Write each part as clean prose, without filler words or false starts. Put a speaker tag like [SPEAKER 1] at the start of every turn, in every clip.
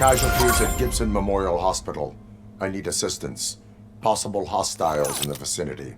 [SPEAKER 1] Casualties at Gibson Memorial Hospital. I need assistance. Possible hostiles in the vicinity.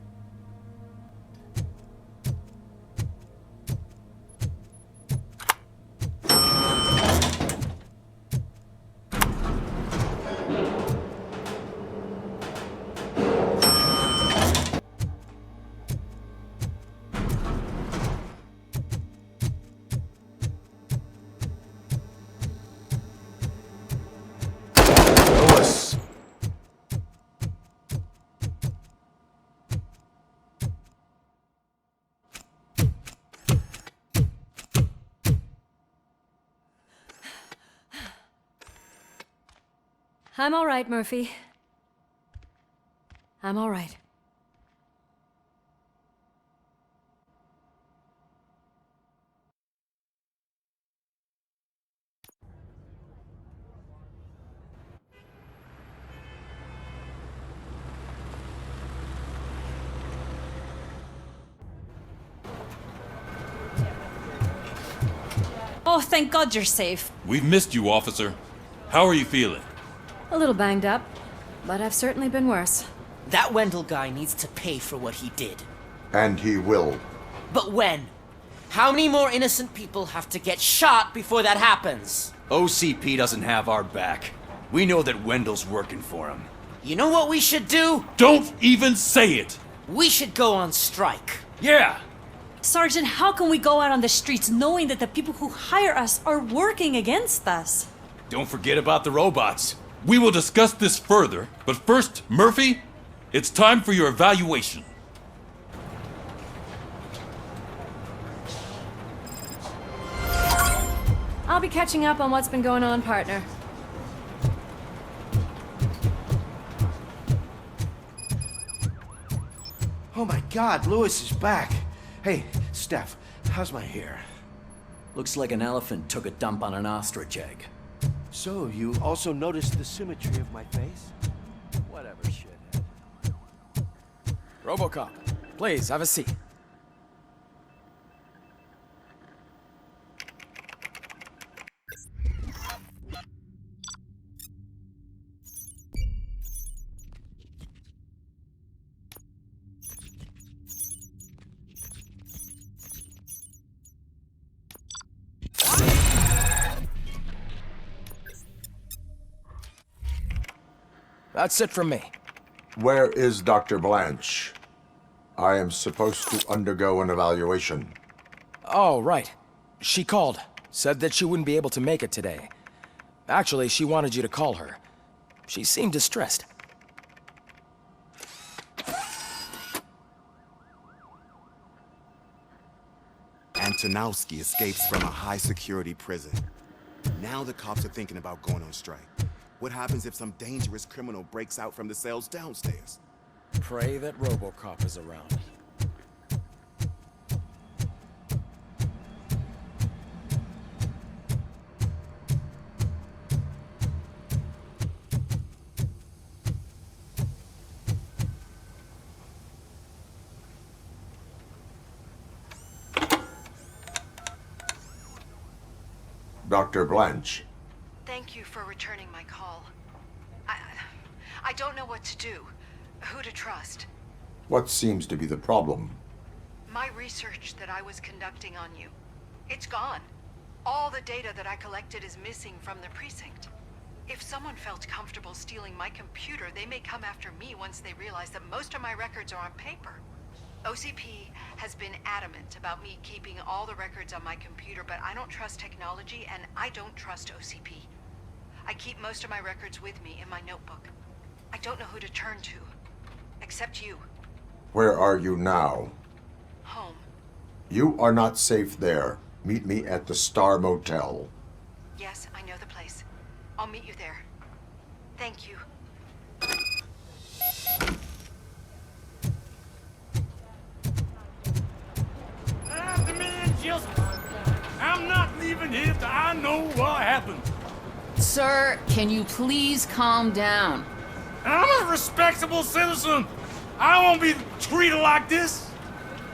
[SPEAKER 2] I'm all right, Murphy. I'm all right.
[SPEAKER 3] Oh, thank God you're safe.
[SPEAKER 4] We've missed you, officer. How are you feeling?
[SPEAKER 2] A little banged up, but I've certainly been worse.
[SPEAKER 5] That Wendell guy needs to pay for what he did.
[SPEAKER 1] And he will.
[SPEAKER 5] But when? How many more innocent people have to get shot before that happens?
[SPEAKER 6] OCP doesn't have our back. We know that Wendell's working for him.
[SPEAKER 5] You know what we should do?
[SPEAKER 4] Don't even say it!
[SPEAKER 5] We should go on strike.
[SPEAKER 6] Yeah!
[SPEAKER 3] Sergeant, how can we go out on the streets knowing that the people who hire us are working against us?
[SPEAKER 6] Don't forget about the robots.
[SPEAKER 4] We will discuss this further, but first, Murphy, it's time for your evaluation.
[SPEAKER 2] I'll be catching up on what's been going on, partner.
[SPEAKER 7] Oh my God, Lewis is back. Hey, Steph, how's my hair?
[SPEAKER 6] Looks like an elephant took a dump on an ostrich egg.
[SPEAKER 7] So, you also noticed the symmetry of my face? Whatever, shithead.
[SPEAKER 8] RoboCop, please, have a seat. That's it from me.
[SPEAKER 1] Where is Dr. Blanche? I am supposed to undergo an evaluation.
[SPEAKER 8] Oh, right. She called. Said that she wouldn't be able to make it today. Actually, she wanted you to call her. She seemed distressed.
[SPEAKER 9] Antonowski escapes from a high-security prison. Now the cops are thinking about going on strike. What happens if some dangerous criminal breaks out from the cells downstairs?
[SPEAKER 8] Pray that RoboCop is around.
[SPEAKER 1] Dr. Blanche.
[SPEAKER 10] Thank you for returning my call. I don't know what to do, who to trust.
[SPEAKER 1] What seems to be the problem?
[SPEAKER 10] My research that I was conducting on you, it's gone. All the data that I collected is missing from the precinct. If someone felt comfortable stealing my computer, they may come after me once they realize that most of my records are on paper. OCP has been adamant about me keeping all the records on my computer, but I don't trust technology and I don't trust OCP. I keep most of my records with me in my notebook. I don't know who to turn to, except you.
[SPEAKER 1] Where are you now?
[SPEAKER 10] Home.
[SPEAKER 1] You are not safe there. Meet me at the Star Motel.
[SPEAKER 10] Yes, I know the place. I'll meet you there. Thank you.
[SPEAKER 4] The man just... I'm not leaving here till I know what happened.
[SPEAKER 11] Sir, can you please calm down?
[SPEAKER 4] I'm a respectable citizen. I won't be treated like this.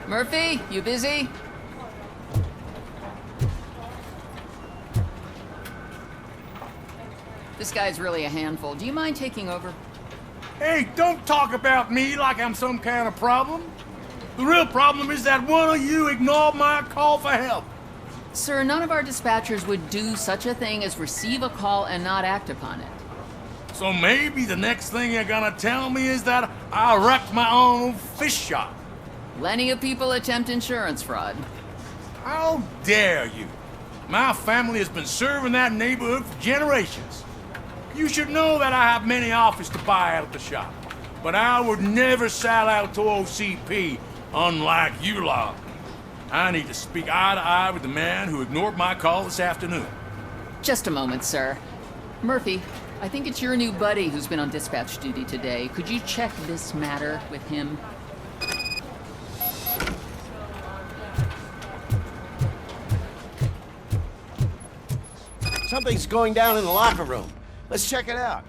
[SPEAKER 11] Murphy, you busy? This guy's really a handful. Do you mind taking over?
[SPEAKER 4] Hey, don't talk about me like I'm some kind of problem. The real problem is that one of you ignored my call for help.
[SPEAKER 11] Sir, none of our dispatchers would do such a thing as receive a call and not act upon it.
[SPEAKER 4] So maybe the next thing you're gonna tell me is that I wrecked my own fish shop.
[SPEAKER 11] Plenty of people attempt insurance fraud.
[SPEAKER 4] How dare you? My family has been serving that neighborhood for generations. You should know that I have many offers to buy out the shop, but I would never sell out to OCP, unlike you lot. I need to speak eye to eye with the man who ignored my call this afternoon.
[SPEAKER 11] Just a moment, sir. Murphy, I think it's your new buddy who's been on dispatch duty today. Could you check this matter with him?
[SPEAKER 7] Something's going down in the locker room. Let's check it out.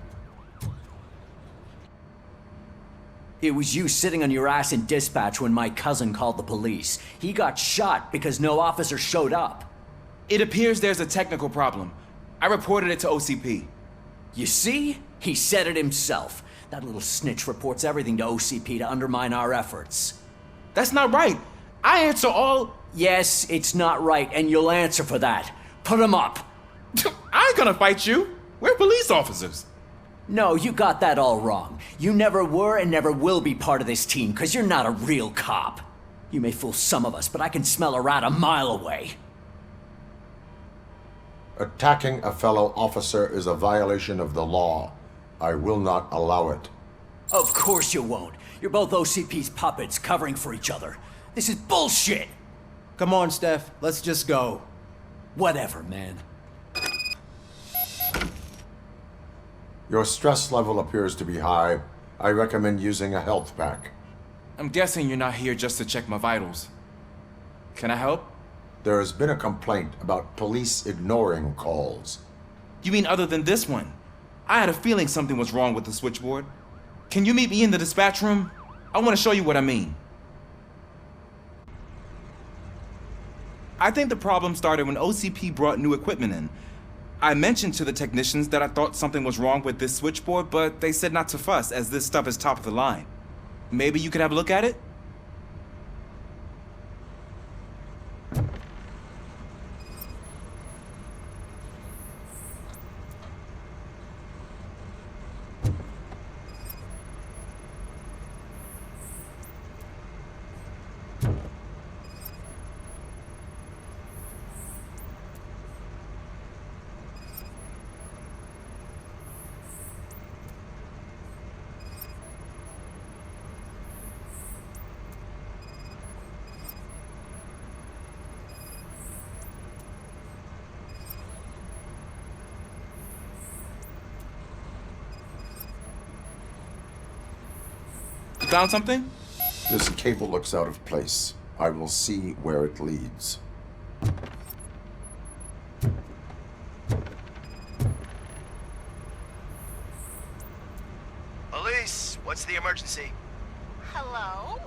[SPEAKER 12] It was you sitting on your ass in dispatch when my cousin called the police. He got shot because no officer showed up.
[SPEAKER 13] It appears there's a technical problem. I reported it to OCP.
[SPEAKER 12] You see? He said it himself. That little snitch reports everything to OCP to undermine our efforts.
[SPEAKER 13] That's not right. I answer all...
[SPEAKER 12] Yes, it's not right, and you'll answer for that. Put him up.
[SPEAKER 13] I ain't gonna fight you. We're police officers.
[SPEAKER 12] No, you got that all wrong. You never were and never will be part of this team, because you're not a real cop. You may fool some of us, but I can smell a rat a mile away.
[SPEAKER 1] Attacking a fellow officer is a violation of the law. I will not allow it.
[SPEAKER 12] Of course you won't. You're both OCP's puppets covering for each other. This is bullshit!
[SPEAKER 14] Come on, Steph. Let's just go.
[SPEAKER 12] Whatever, man.
[SPEAKER 1] Your stress level appears to be high. I recommend using a health pack.
[SPEAKER 13] I'm guessing you're not here just to check my vitals. Can I help?
[SPEAKER 1] There has been a complaint about police ignoring calls.
[SPEAKER 13] You mean other than this one? I had a feeling something was wrong with the switchboard. Can you meet me in the dispatch room? I want to show you what I mean. I think the problem started when OCP brought new equipment in. I mentioned to the technicians that I thought something was wrong with this switchboard, but they said not to fuss, as this stuff is top of the line. Maybe you could have a look at it? You found something?
[SPEAKER 1] This cable looks out of place. I will see where it leads.
[SPEAKER 7] Police, what's the emergency?
[SPEAKER 15] Hello?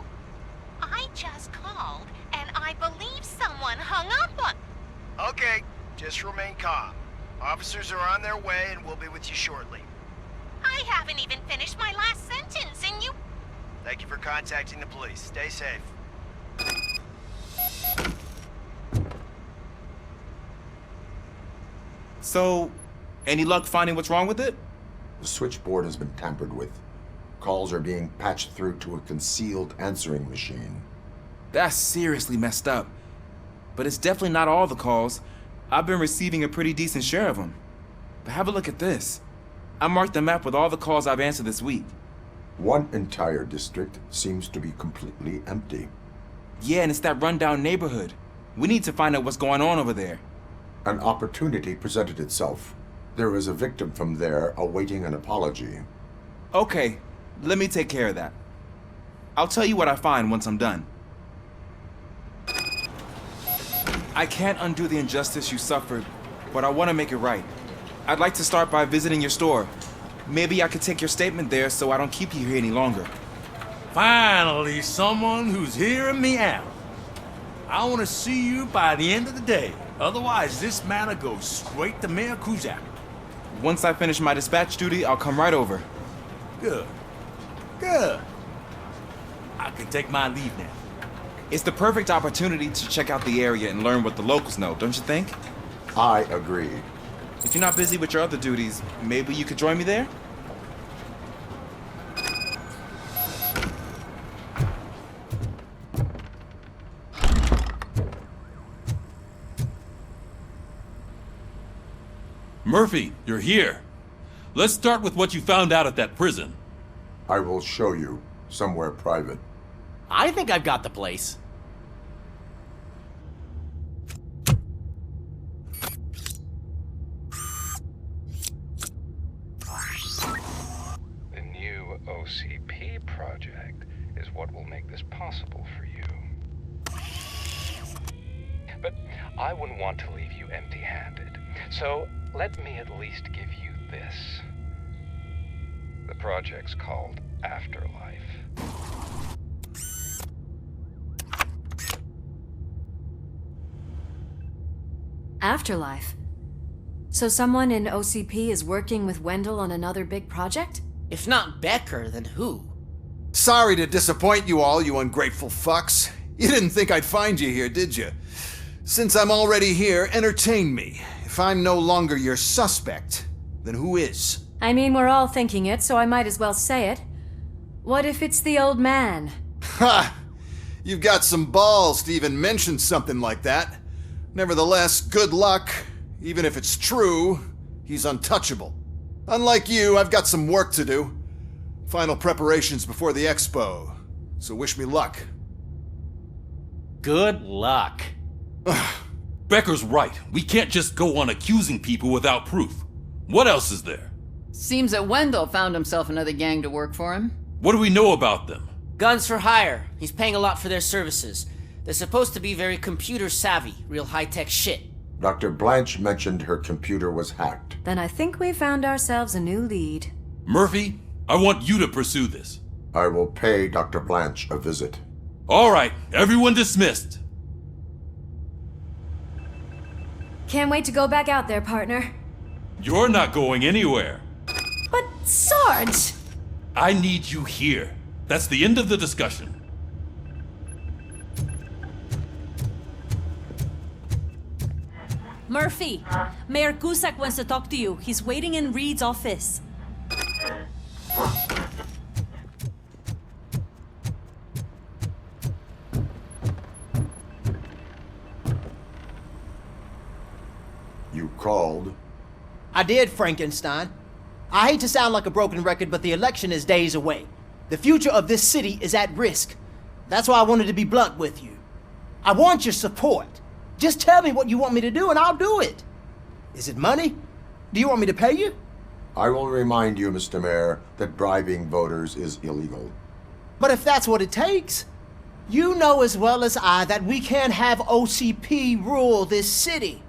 [SPEAKER 15] I just called, and I believe someone hung up on...
[SPEAKER 7] Okay, just remain calm. Officers are on their way, and we'll be with you shortly.
[SPEAKER 15] I haven't even finished my last sentence, and you...
[SPEAKER 7] Thank you for contacting the police. Stay safe.
[SPEAKER 13] So, any luck finding what's wrong with it?
[SPEAKER 1] The switchboard has been tampered with. Calls are being patched through to a concealed answering machine.
[SPEAKER 13] That's seriously messed up. But it's definitely not all the calls. I've been receiving a pretty decent share of them. But have a look at this. I marked the map with all the calls I've answered this week.
[SPEAKER 1] One entire district seems to be completely empty.
[SPEAKER 13] Yeah, and it's that rundown neighborhood. We need to find out what's going on over there.
[SPEAKER 1] An opportunity presented itself. There is a victim from there awaiting an apology.
[SPEAKER 13] Okay, let me take care of that. I'll tell you what I find once I'm done. I can't undo the injustice you suffered, but I want to make it right. I'd like to start by visiting your store. Maybe I could take your statement there so I don't keep you here any longer.
[SPEAKER 4] Finally, someone who's hearing me out. I want to see you by the end of the day. Otherwise, this matter goes straight to Mayor Kuzak.
[SPEAKER 13] Once I finish my dispatch duty, I'll come right over.
[SPEAKER 4] Good. Good. I can take my leave now.
[SPEAKER 13] It's the perfect opportunity to check out the area and learn what the locals know, don't you think?
[SPEAKER 1] I agree.
[SPEAKER 13] If you're not busy with your other duties, maybe you could join me there?
[SPEAKER 16] Murphy, you're here. Let's start with what you found out at that prison.
[SPEAKER 1] I will show you somewhere private.
[SPEAKER 12] I think I've got the place.
[SPEAKER 17] The new OCP project is what will make this possible for you. But I wouldn't want to leave you empty-handed. So let me at least give you this. The project's called Afterlife.
[SPEAKER 2] Afterlife? So someone in OCP is working with Wendell on another big project?
[SPEAKER 5] If not Becker, then who?
[SPEAKER 18] Sorry to disappoint you all, you ungrateful fucks. You didn't think I'd find you here, did you? Since I'm already here, entertain me. If I'm no longer your suspect, then who is?
[SPEAKER 2] I mean, we're all thinking it, so I might as well say it. What if it's the old man?
[SPEAKER 18] Ha! You've got some balls to even mention something like that. Nevertheless, good luck. Even if it's true, he's untouchable. Unlike you, I've got some work to do. Final preparations before the expo. So wish me luck.
[SPEAKER 12] Good luck.
[SPEAKER 16] Becker's right. We can't just go on accusing people without proof. What else is there?
[SPEAKER 11] Seems that Wendell found himself another gang to work for him.
[SPEAKER 16] What do we know about them?
[SPEAKER 5] Guns for hire. He's paying a lot for their services. They're supposed to be very computer savvy, real high-tech shit.
[SPEAKER 1] Dr. Blanche mentioned her computer was hacked.
[SPEAKER 2] Then I think we found ourselves a new lead.
[SPEAKER 16] Murphy, I want you to pursue this.
[SPEAKER 1] I will pay Dr. Blanche a visit.
[SPEAKER 16] All right, everyone dismissed.
[SPEAKER 2] Can't wait to go back out there, partner.
[SPEAKER 16] You're not going anywhere.
[SPEAKER 2] But, Sarge!
[SPEAKER 16] I need you here. That's the end of the discussion.
[SPEAKER 3] Murphy, Mayor Cusack wants to talk to you. He's waiting in Reed's office.
[SPEAKER 1] You called?
[SPEAKER 14] I did, Frankenstein. I hate to sound like a broken record, but the election is days away. The future of this city is at risk. That's why I wanted to be blunt with you. I want your support. Just tell me what you want me to do and I'll do it. Is it money? Do you want me to pay you?
[SPEAKER 1] I will remind you, Mr. Mayor, that bribing voters is illegal.
[SPEAKER 14] But if that's what it takes, you know as well as I that we can't have OCP rule this city.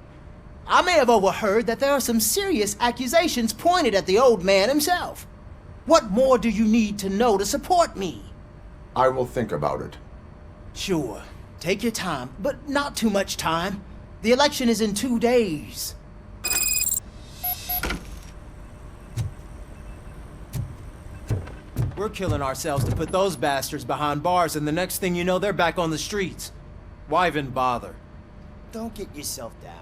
[SPEAKER 14] I may have overheard that there are some serious accusations pointed at the old man himself. What more do you need to know to support me?
[SPEAKER 1] I will think about it.
[SPEAKER 14] Sure. Take your time, but not too much time. The election is in 2 days. We're killing ourselves to put those bastards behind bars, and the next thing you know, they're back on the streets. Why even bother?
[SPEAKER 19] Don't get yourself down.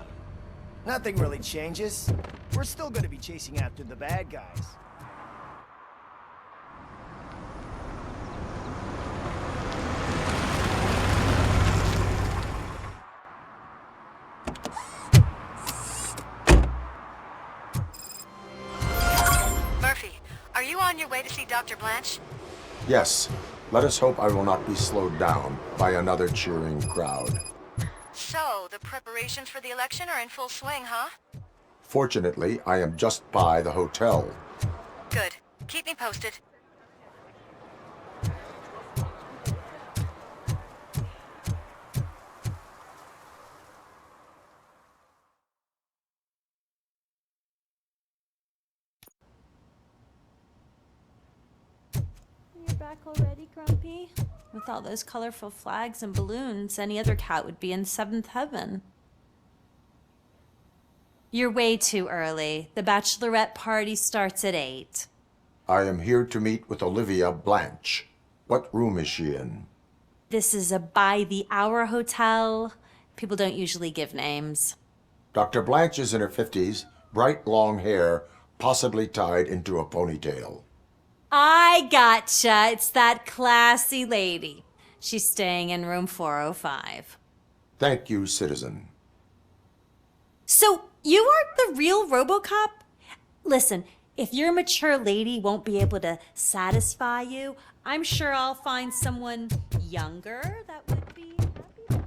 [SPEAKER 19] Nothing really changes. We're still gonna be chasing after the bad guys.
[SPEAKER 10] Murphy, are you on your way to see Dr. Blanche?
[SPEAKER 1] Yes. Let us hope I will not be slowed down by another cheering crowd.
[SPEAKER 10] So, the preparations for the election are in full swing, huh?
[SPEAKER 1] Fortunately, I am just by the hotel.
[SPEAKER 10] Good. Keep me posted.
[SPEAKER 3] You're back already, Grumpy? With all those colorful flags and balloons, any other cat would be in seventh heaven. You're way too early. The bachelorette party starts at 8.
[SPEAKER 1] I am here to meet with Olivia Blanche. What room is she in?
[SPEAKER 3] This is a by-the-hour hotel. People don't usually give names.
[SPEAKER 1] Dr. Blanche is in her 50s, bright long hair, possibly tied into a ponytail.
[SPEAKER 3] I gotcha. It's that classy lady. She's staying in room 405.
[SPEAKER 1] Thank you, citizen.
[SPEAKER 3] So, you are the real RoboCop? Listen, if your mature lady won't be able to satisfy you, I'm sure I'll find someone younger that would be happy to help.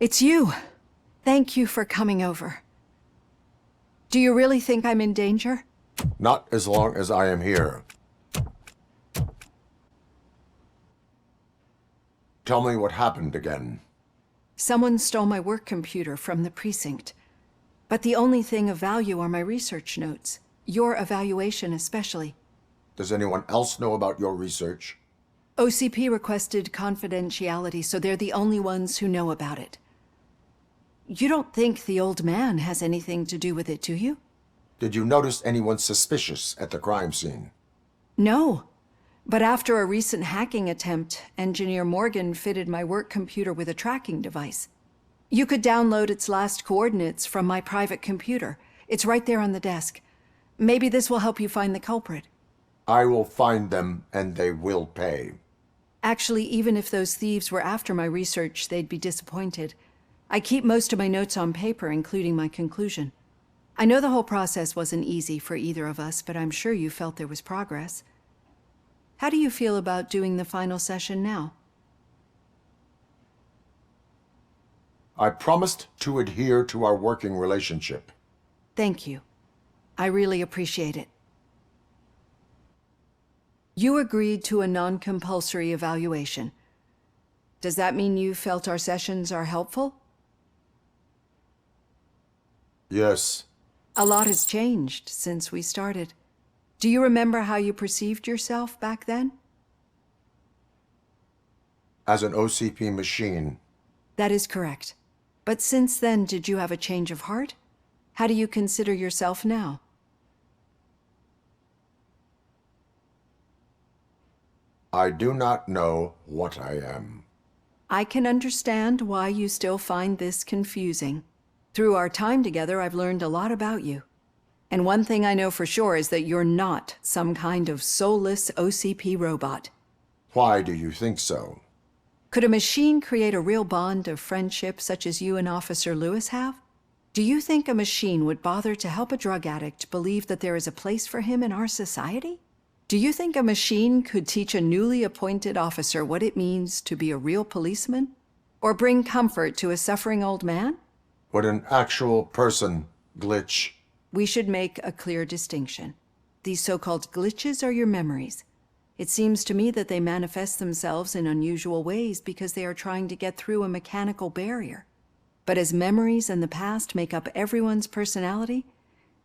[SPEAKER 20] It's you. Thank you for coming over. Do you really think I'm in danger?
[SPEAKER 1] Not as long as I am here. Tell me what happened again.
[SPEAKER 20] Someone stole my work computer from the precinct. But the only thing of value are my research notes. Your evaluation especially.
[SPEAKER 1] Does anyone else know about your research?
[SPEAKER 20] OCP requested confidentiality, so they're the only ones who know about it. You don't think the old man has anything to do with it, do you?
[SPEAKER 1] Did you notice anyone suspicious at the crime scene?
[SPEAKER 20] No. But after a recent hacking attempt, Engineer Morgan fitted my work computer with a tracking device. You could download its last coordinates from my private computer. It's right there on the desk. Maybe this will help you find the culprit.
[SPEAKER 1] I will find them, and they will pay.
[SPEAKER 20] Actually, even if those thieves were after my research, they'd be disappointed. I keep most of my notes on paper, including my conclusion. I know the whole process wasn't easy for either of us, but I'm sure you felt there was progress. How do you feel about doing the final session now?
[SPEAKER 1] I promised to adhere to our working relationship.
[SPEAKER 20] Thank you. I really appreciate it. You agreed to a non-compulsory evaluation. Does that mean you felt our sessions are helpful?
[SPEAKER 1] Yes.
[SPEAKER 20] A lot has changed since we started. Do you remember how you perceived yourself back then?
[SPEAKER 1] As an OCP machine.
[SPEAKER 20] That is correct. But since then, did you have a change of heart? How do you consider yourself now?
[SPEAKER 1] I do not know what I am.
[SPEAKER 20] I can understand why you still find this confusing. Through our time together, I've learned a lot about you. And one thing I know for sure is that you're not some kind of soulless OCP robot.
[SPEAKER 1] Why do you think so?
[SPEAKER 20] Could a machine create a real bond of friendship such as you and Officer Lewis have? Do you think a machine would bother to help a drug addict believe that there is a place for him in our society? Do you think a machine could teach a newly appointed officer what it means to be a real policeman? Or bring comfort to a suffering old man?
[SPEAKER 1] Would an actual person glitch?
[SPEAKER 20] We should make a clear distinction. These so-called glitches are your memories. It seems to me that they manifest themselves in unusual ways because they are trying to get through a mechanical barrier. But as memories in the past make up everyone's personality,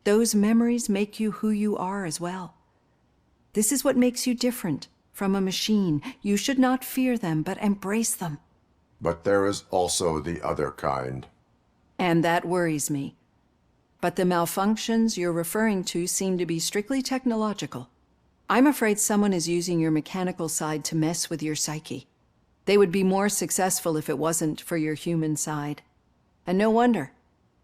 [SPEAKER 20] those memories make you who you are as well. This is what makes you different from a machine. You should not fear them, but embrace them.
[SPEAKER 1] But there is also the other kind.
[SPEAKER 20] And that worries me. But the malfunctions you're referring to seem to be strictly technological. I'm afraid someone is using your mechanical side to mess with your psyche. They would be more successful if it wasn't for your human side. And no wonder.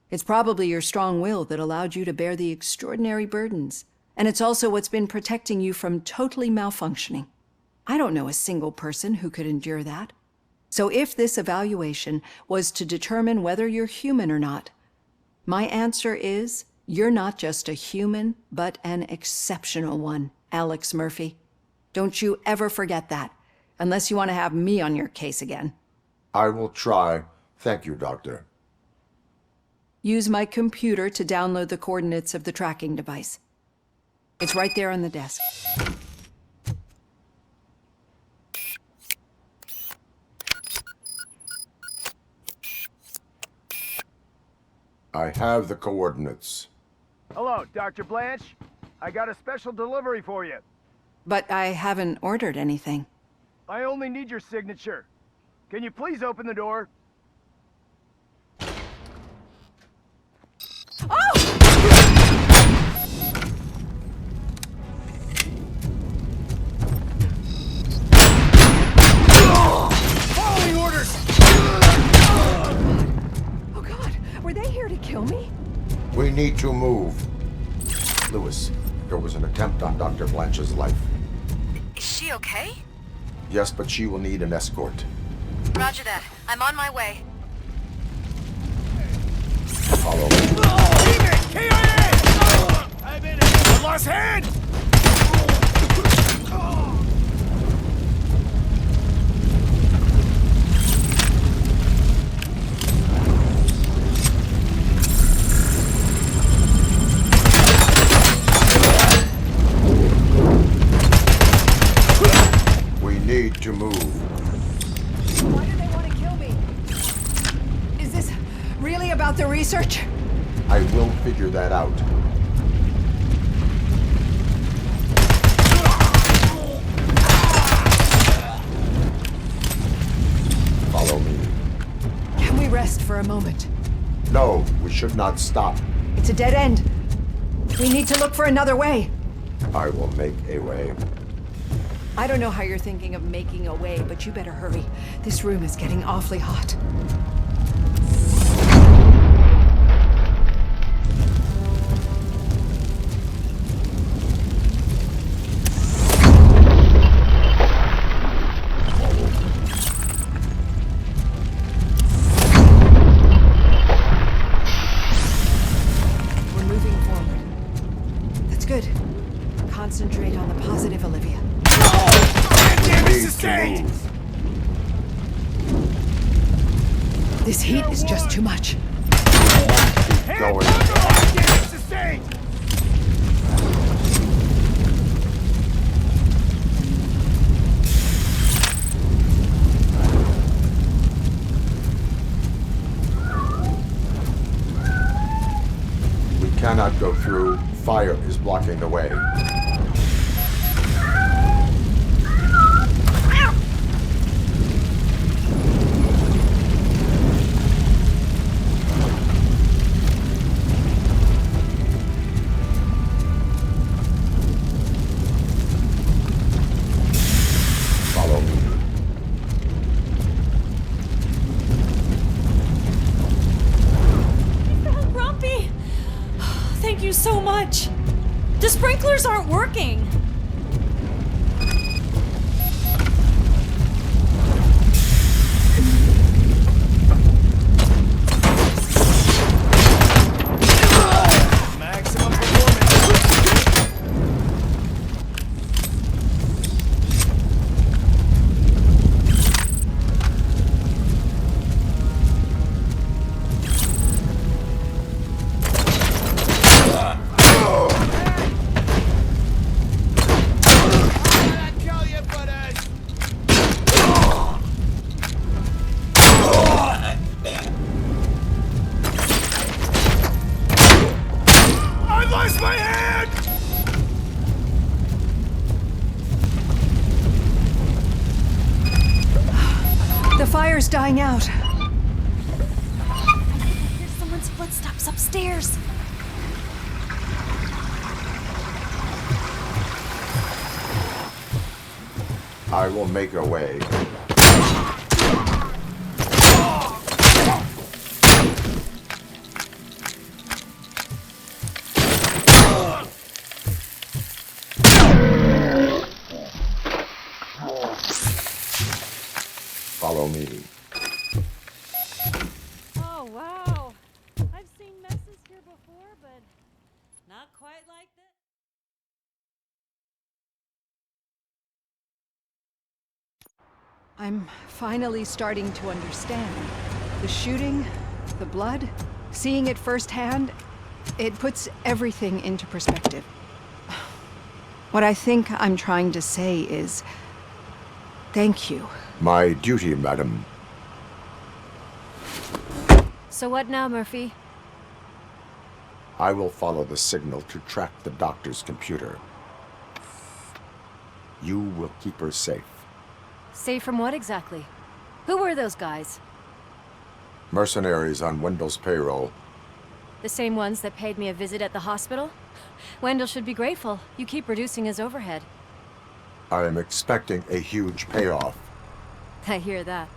[SPEAKER 20] It's probably your strong will that allowed you to bear the extraordinary burdens. And it's also what's been protecting you from totally malfunctioning. I don't know a single person who could endure that. So if this evaluation was to determine whether you're human or not, my answer is, you're not just a human, but an exceptional one, Alex Murphy. Don't you ever forget that, unless you want to have me on your case again.
[SPEAKER 1] I will try. Thank you, Doctor.
[SPEAKER 20] Use my computer to download the coordinates of the tracking device. It's right there on the desk.
[SPEAKER 1] I have the coordinates.
[SPEAKER 19] Hello, Dr. Blanche. I got a special delivery for you.
[SPEAKER 20] But I haven't ordered anything.
[SPEAKER 19] I only need your signature. Can you please open the door?
[SPEAKER 20] Following orders! Oh God, were they here to kill me?
[SPEAKER 1] We need to move. Lewis, there was an attempt on Dr. Blanche's life.
[SPEAKER 2] Is she okay?
[SPEAKER 1] Yes, but she will need an escort.
[SPEAKER 2] Roger that. I'm on my way.
[SPEAKER 1] Follow me.
[SPEAKER 19] I'm in it! I lost hand!
[SPEAKER 1] We need to move.
[SPEAKER 20] Why do they want to kill me? Is this really about the research?
[SPEAKER 1] I will figure that out. Follow me.
[SPEAKER 20] Can we rest for a moment?
[SPEAKER 1] No, we should not stop.
[SPEAKER 20] It's a dead end. We need to look for another way.
[SPEAKER 1] I will make a way.
[SPEAKER 20] I don't know how you're thinking of making a way, but you better hurry. This room is getting awfully hot. We're moving forward. That's good. Concentrate on the positive, Olivia. This heat is just too much.
[SPEAKER 1] Keep going. We cannot go through. Fire is blocking the way. Follow me.
[SPEAKER 3] I felt grumpy. Thank you so much. The sprinklers aren't working.
[SPEAKER 19] Maximum performance. I lost my hand!
[SPEAKER 20] The fire's dying out.
[SPEAKER 3] Here's someone's footsteps upstairs.
[SPEAKER 1] I will make a way. Follow me.
[SPEAKER 3] Oh, wow. I've seen messes here before, but not quite like this.
[SPEAKER 20] I'm finally starting to understand. The shooting, the blood, seeing it firsthand, it puts everything into perspective. What I think I'm trying to say is, thank you.
[SPEAKER 1] My duty, madam.
[SPEAKER 2] So what now, Murphy?
[SPEAKER 1] I will follow the signal to track the doctor's computer. You will keep her safe.
[SPEAKER 2] Safe from what exactly? Who were those guys?
[SPEAKER 1] Mercenaries on Wendell's payroll.
[SPEAKER 2] The same ones that paid me a visit at the hospital? Wendell should be grateful. You keep reducing his overhead.
[SPEAKER 1] I am expecting a huge payoff.
[SPEAKER 2] I hear that.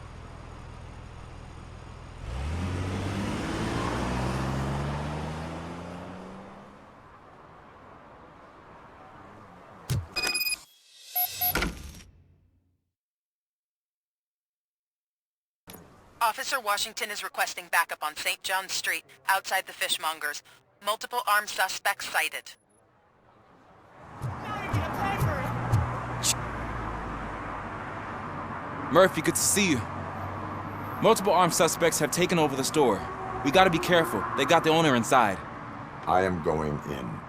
[SPEAKER 10] Officer Washington is requesting backup on St. John Street, outside the fishmongers. Multiple armed suspects sighted.
[SPEAKER 13] Murphy, good to see you. Multiple armed suspects have taken over the store. We gotta be careful. They got the owner inside.
[SPEAKER 1] I am going in.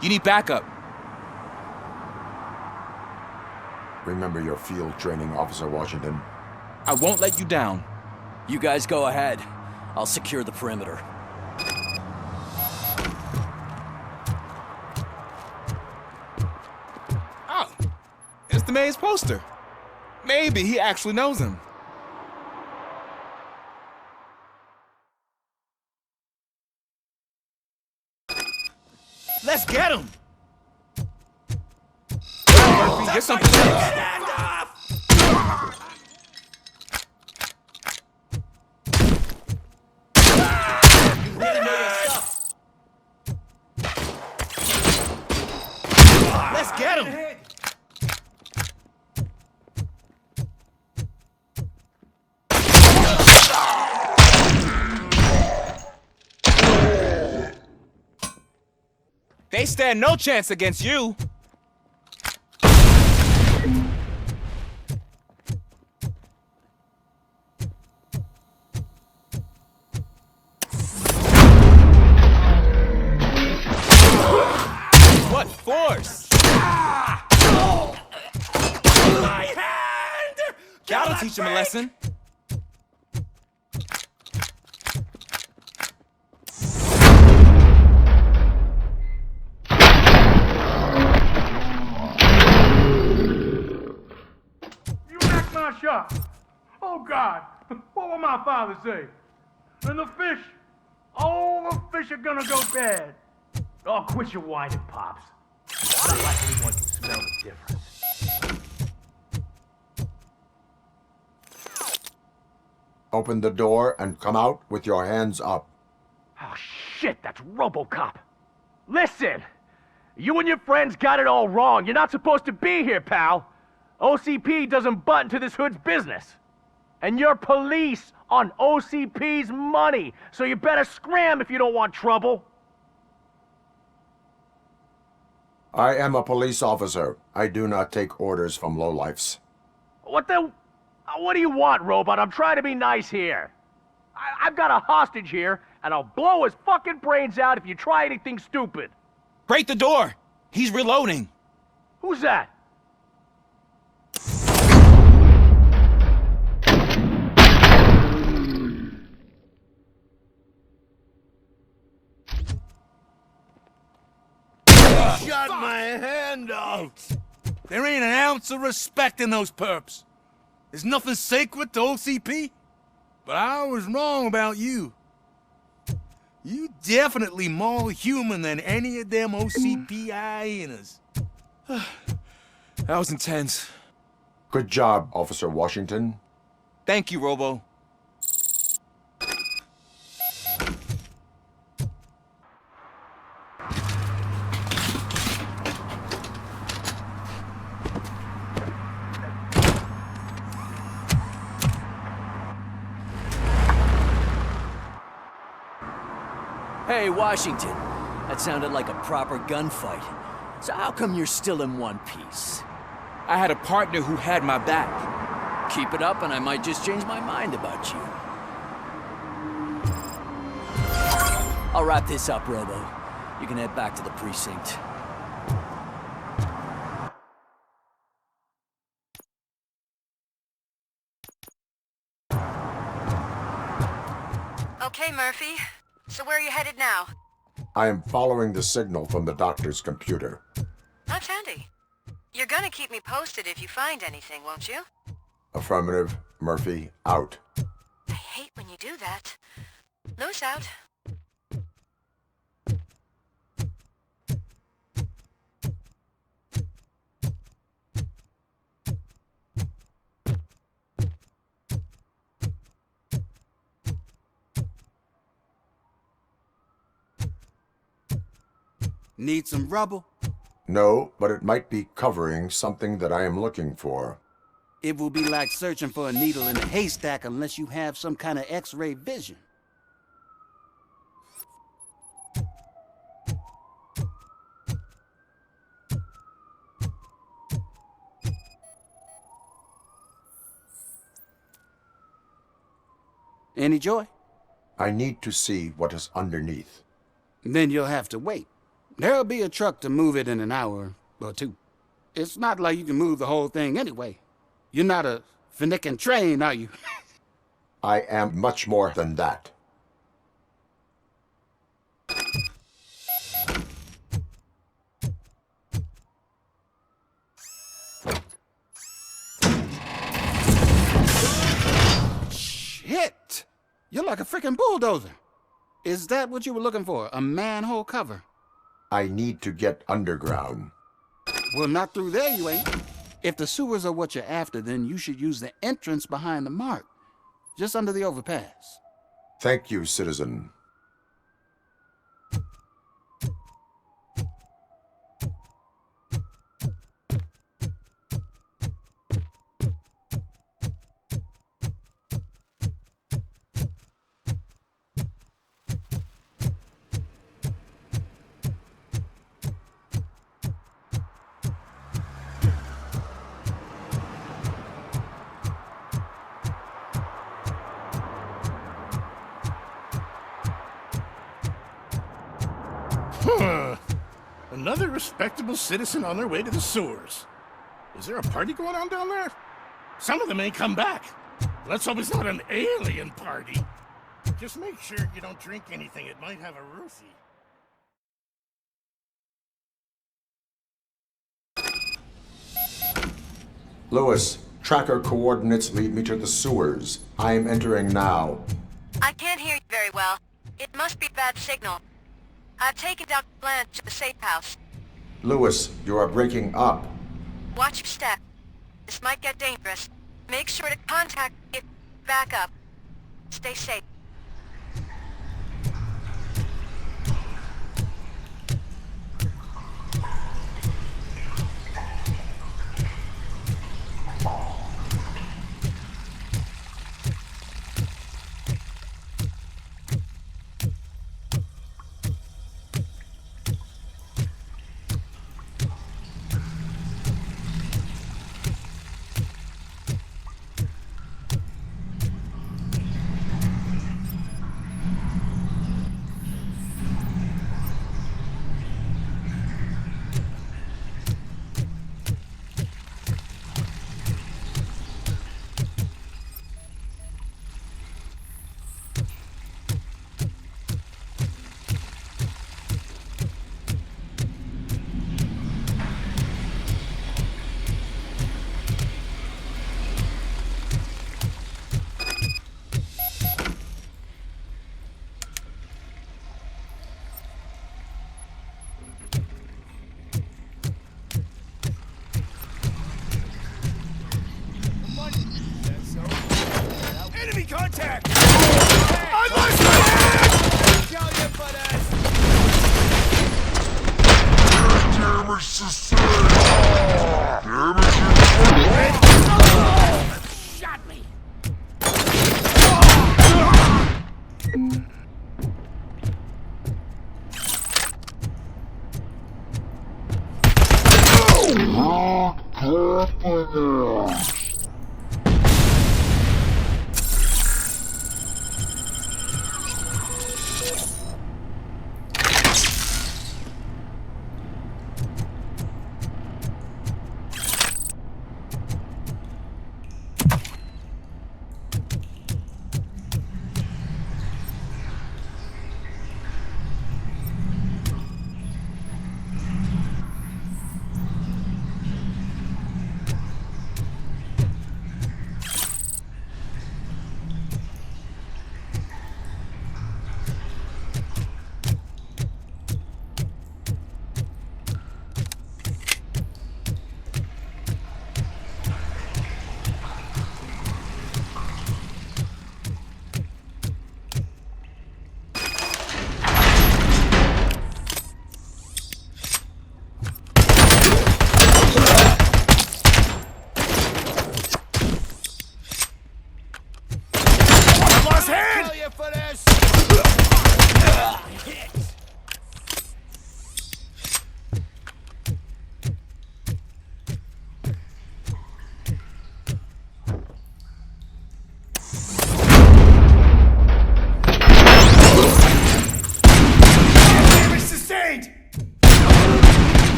[SPEAKER 13] You need backup.
[SPEAKER 1] Remember your field training, Officer Washington.
[SPEAKER 13] I won't let you down.
[SPEAKER 12] You guys go ahead. I'll secure the perimeter.
[SPEAKER 13] Oh, it's the mayor's poster. Maybe he actually knows him. Let's get him! Murphy, get something else. Let's get him! They stand no chance against you. What force? My hand! That'll teach him a lesson.
[SPEAKER 4] Shot. Oh God, what will my father say? And the fish, all the fish are gonna go bad. Oh, quit your whining, Pops. Not like anyone can smell the difference.
[SPEAKER 1] Open the door and come out with your hands up.
[SPEAKER 21] Oh shit, that's RoboCop. Listen, you and your friends got it all wrong. You're not supposed to be here, pal. OCP doesn't butt into this hood's business. And you're police on OCP's money, so you better scram if you don't want trouble.
[SPEAKER 1] I am a police officer. I do not take orders from lowlifes.
[SPEAKER 21] What do you want, Robot? I'm trying to be nice here. I've got a hostage here, and I'll blow his fucking brains out if you try anything stupid.
[SPEAKER 13] Break the door! He's reloading.
[SPEAKER 21] Who's that?
[SPEAKER 4] Shut my hand off! There ain't an ounce of respect in those perps. There's nothing sacred to OCP. But I was wrong about you. You definitely more human than any of them OCP hyenas.
[SPEAKER 13] That was intense.
[SPEAKER 1] Good job, Officer Washington.
[SPEAKER 13] Thank you, Robo.
[SPEAKER 12] Hey, Washington. That sounded like a proper gunfight. So how come you're still in one piece?
[SPEAKER 13] I had a partner who had my back.
[SPEAKER 12] Keep it up and I might just change my mind about you. I'll wrap this up, Robo. You can head back to the precinct.
[SPEAKER 10] Okay, Murphy. So where are you headed now?
[SPEAKER 1] I am following the signal from the doctor's computer.
[SPEAKER 10] That's handy. You're gonna keep me posted if you find anything, won't you?
[SPEAKER 1] Affirmative. Murphy, out.
[SPEAKER 10] I hate when you do that. Loose out.
[SPEAKER 9] Need some rubble?
[SPEAKER 1] No, but it might be covering something that I am looking for.
[SPEAKER 9] It will be like searching for a needle in a haystack unless you have some kind of X-ray vision. Any joy?
[SPEAKER 1] I need to see what is underneath.
[SPEAKER 9] Then you'll have to wait. There'll be a truck to move it in an hour or two. It's not like you can move the whole thing anyway. You're not a finicking train, are you?
[SPEAKER 1] I am much more than that.
[SPEAKER 9] Shit! You're like a freaking bulldozer. Is that what you were looking for? A manhole cover?
[SPEAKER 1] I need to get underground.
[SPEAKER 9] Well, not through there, you ain't. If the sewers are what you're after, then you should use the entrance behind the mark, just under the overpass.
[SPEAKER 1] Thank you, citizen.
[SPEAKER 6] Another respectable citizen on their way to the sewers. Is there a party going on down there? Some of them ain't come back. Let's hope it's not an alien party. Just make sure you don't drink anything. It might have a roofie.
[SPEAKER 1] Lewis, tracker coordinates lead me to the sewers. I am entering now.
[SPEAKER 10] I can't hear you very well. It must be a bad signal. I've taken Dr. Blanche to the safe house.
[SPEAKER 1] Lewis, you are breaking up.
[SPEAKER 10] Watch your step. This might get dangerous. Make sure to contact me if back up. Stay safe.
[SPEAKER 6] Enemy contact! I lost my hand! Tell you for
[SPEAKER 10] Shot me!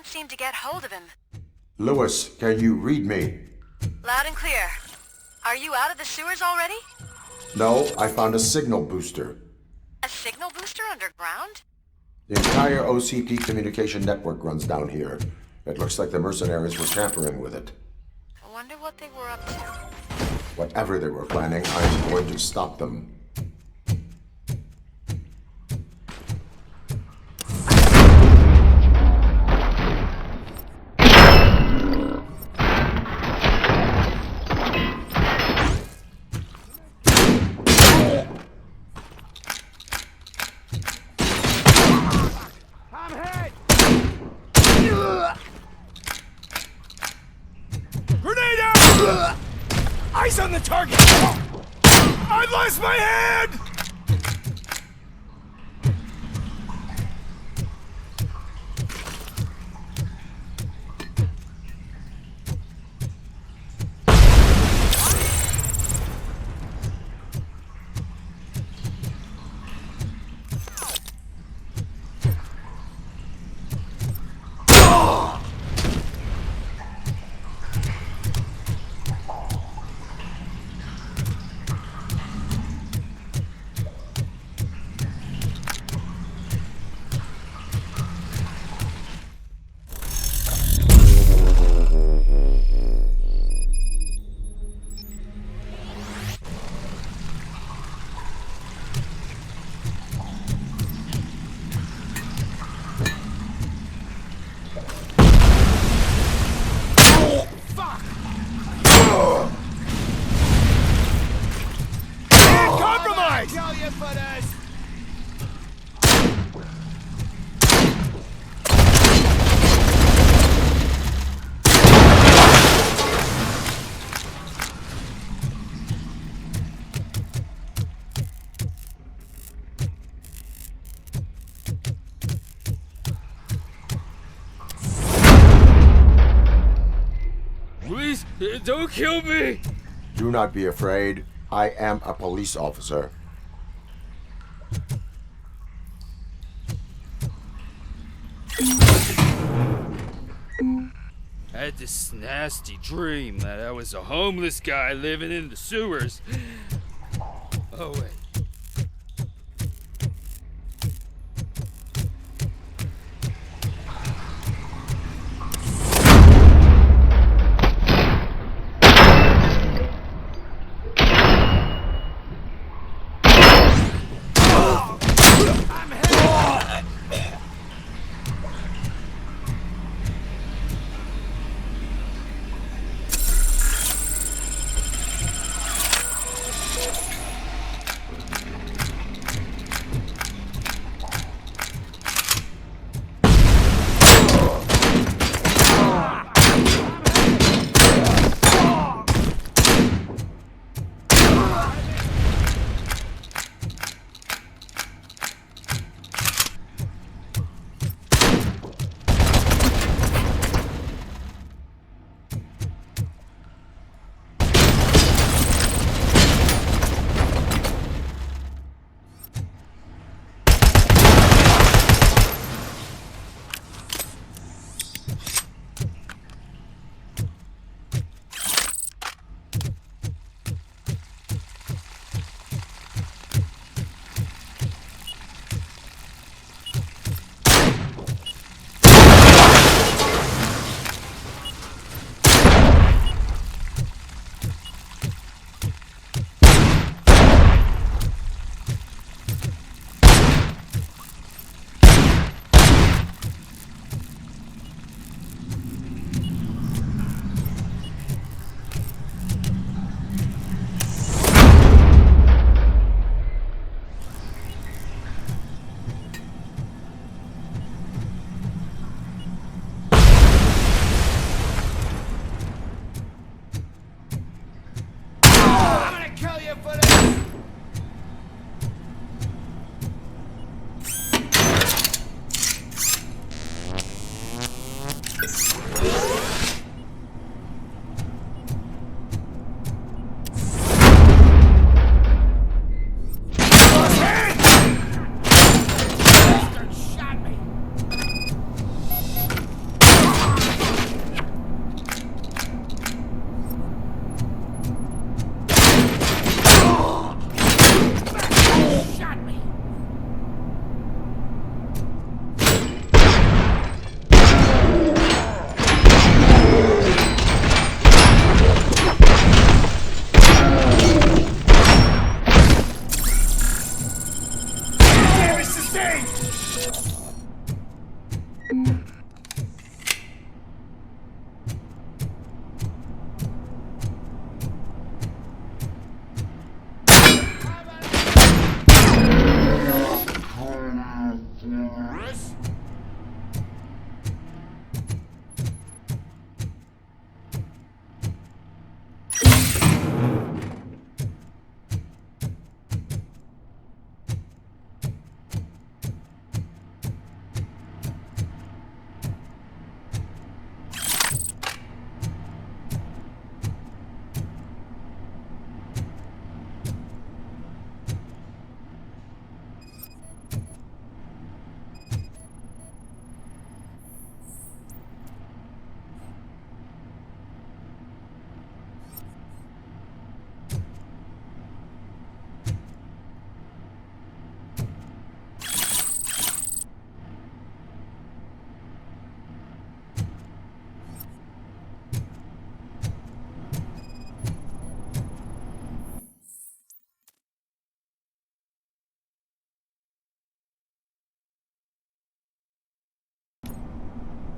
[SPEAKER 10] can't seem to get hold of him.
[SPEAKER 1] Lewis, can you read me?
[SPEAKER 10] Loud and clear. Are you out of the sewers already?
[SPEAKER 1] No, I found a signal booster.
[SPEAKER 10] A signal booster underground?
[SPEAKER 1] The entire OCP communication network runs down here. It looks like the mercenaries were tampering with it.
[SPEAKER 10] I wonder what they were up to.
[SPEAKER 1] Whatever they were planning, I'm going to stop them.
[SPEAKER 4] Grenade out! Eyes on the target! I've lost my head!
[SPEAKER 8] Please, don't kill me!
[SPEAKER 1] Do not be afraid. I am a police officer.
[SPEAKER 8] I had this nasty dream that I was a homeless guy living in the sewers. Oh, wait.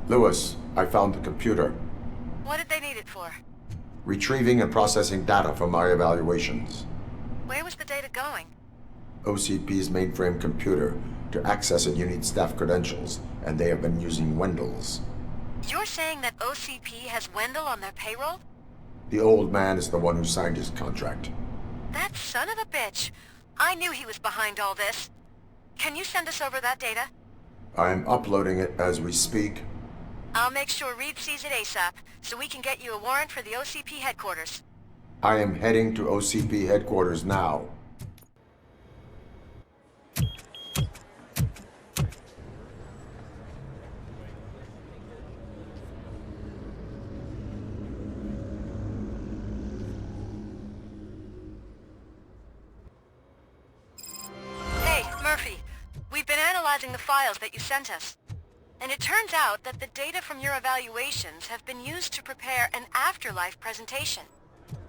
[SPEAKER 1] Lewis, I found the computer.
[SPEAKER 10] What did they need it for?
[SPEAKER 1] Retrieving and processing data from my evaluations.
[SPEAKER 10] Where was the data going?
[SPEAKER 1] OCP's mainframe computer. To access it, you need staff credentials, and they have been using Wendell's.
[SPEAKER 10] You're saying that OCP has Wendell on their payroll?
[SPEAKER 1] The old man is the one who signed his contract.
[SPEAKER 10] That son of a bitch. I knew he was behind all this. Can you send us over that data?
[SPEAKER 1] I'm uploading it as we speak.
[SPEAKER 10] I'll make sure Reed sees it ASAP, so we can get you a warrant for the OCP headquarters.
[SPEAKER 1] I am heading to OCP headquarters now.
[SPEAKER 10] Hey, Murphy. We've been analyzing the files that you sent us. And it turns out that the data from your evaluations have been used to prepare an afterlife presentation.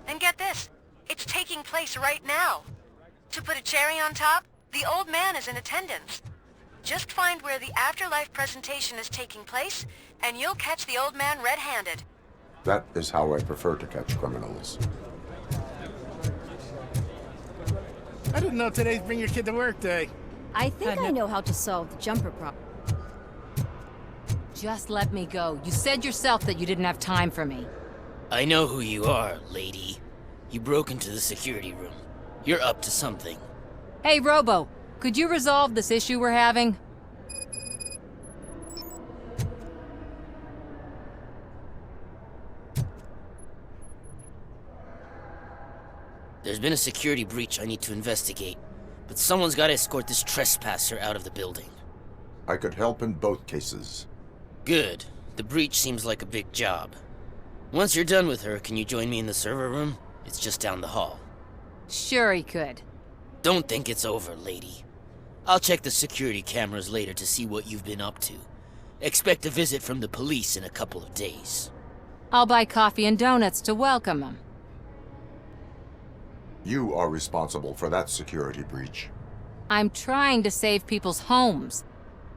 [SPEAKER 10] And get this, it's taking place right now. To put a cherry on top, the old man is in attendance. Just find where the afterlife presentation is taking place, and you'll catch the old man red-handed.
[SPEAKER 1] That is how I prefer to catch criminals.
[SPEAKER 6] I didn't know today's Bring Your Kid to Work Day.
[SPEAKER 15] I think I know how to solve the jumper problem.
[SPEAKER 22] Just let me go. You said yourself that you didn't have time for me.
[SPEAKER 5] I know who you are, lady. You broke into the security room. You're up to something.
[SPEAKER 22] Hey, Robo, could you resolve this issue we're having?
[SPEAKER 5] There's been a security breach I need to investigate, but someone's got to escort this trespasser out of the building.
[SPEAKER 1] I could help in both cases.
[SPEAKER 5] Good. The breach seems like a big job. Once you're done with her, can you join me in the server room? It's just down the hall.
[SPEAKER 22] Sure he could.
[SPEAKER 5] Don't think it's over, lady. I'll check the security cameras later to see what you've been up to. Expect a visit from the police in a couple of days.
[SPEAKER 22] I'll buy coffee and donuts to welcome him.
[SPEAKER 1] You are responsible for that security breach.
[SPEAKER 22] I'm trying to save people's homes.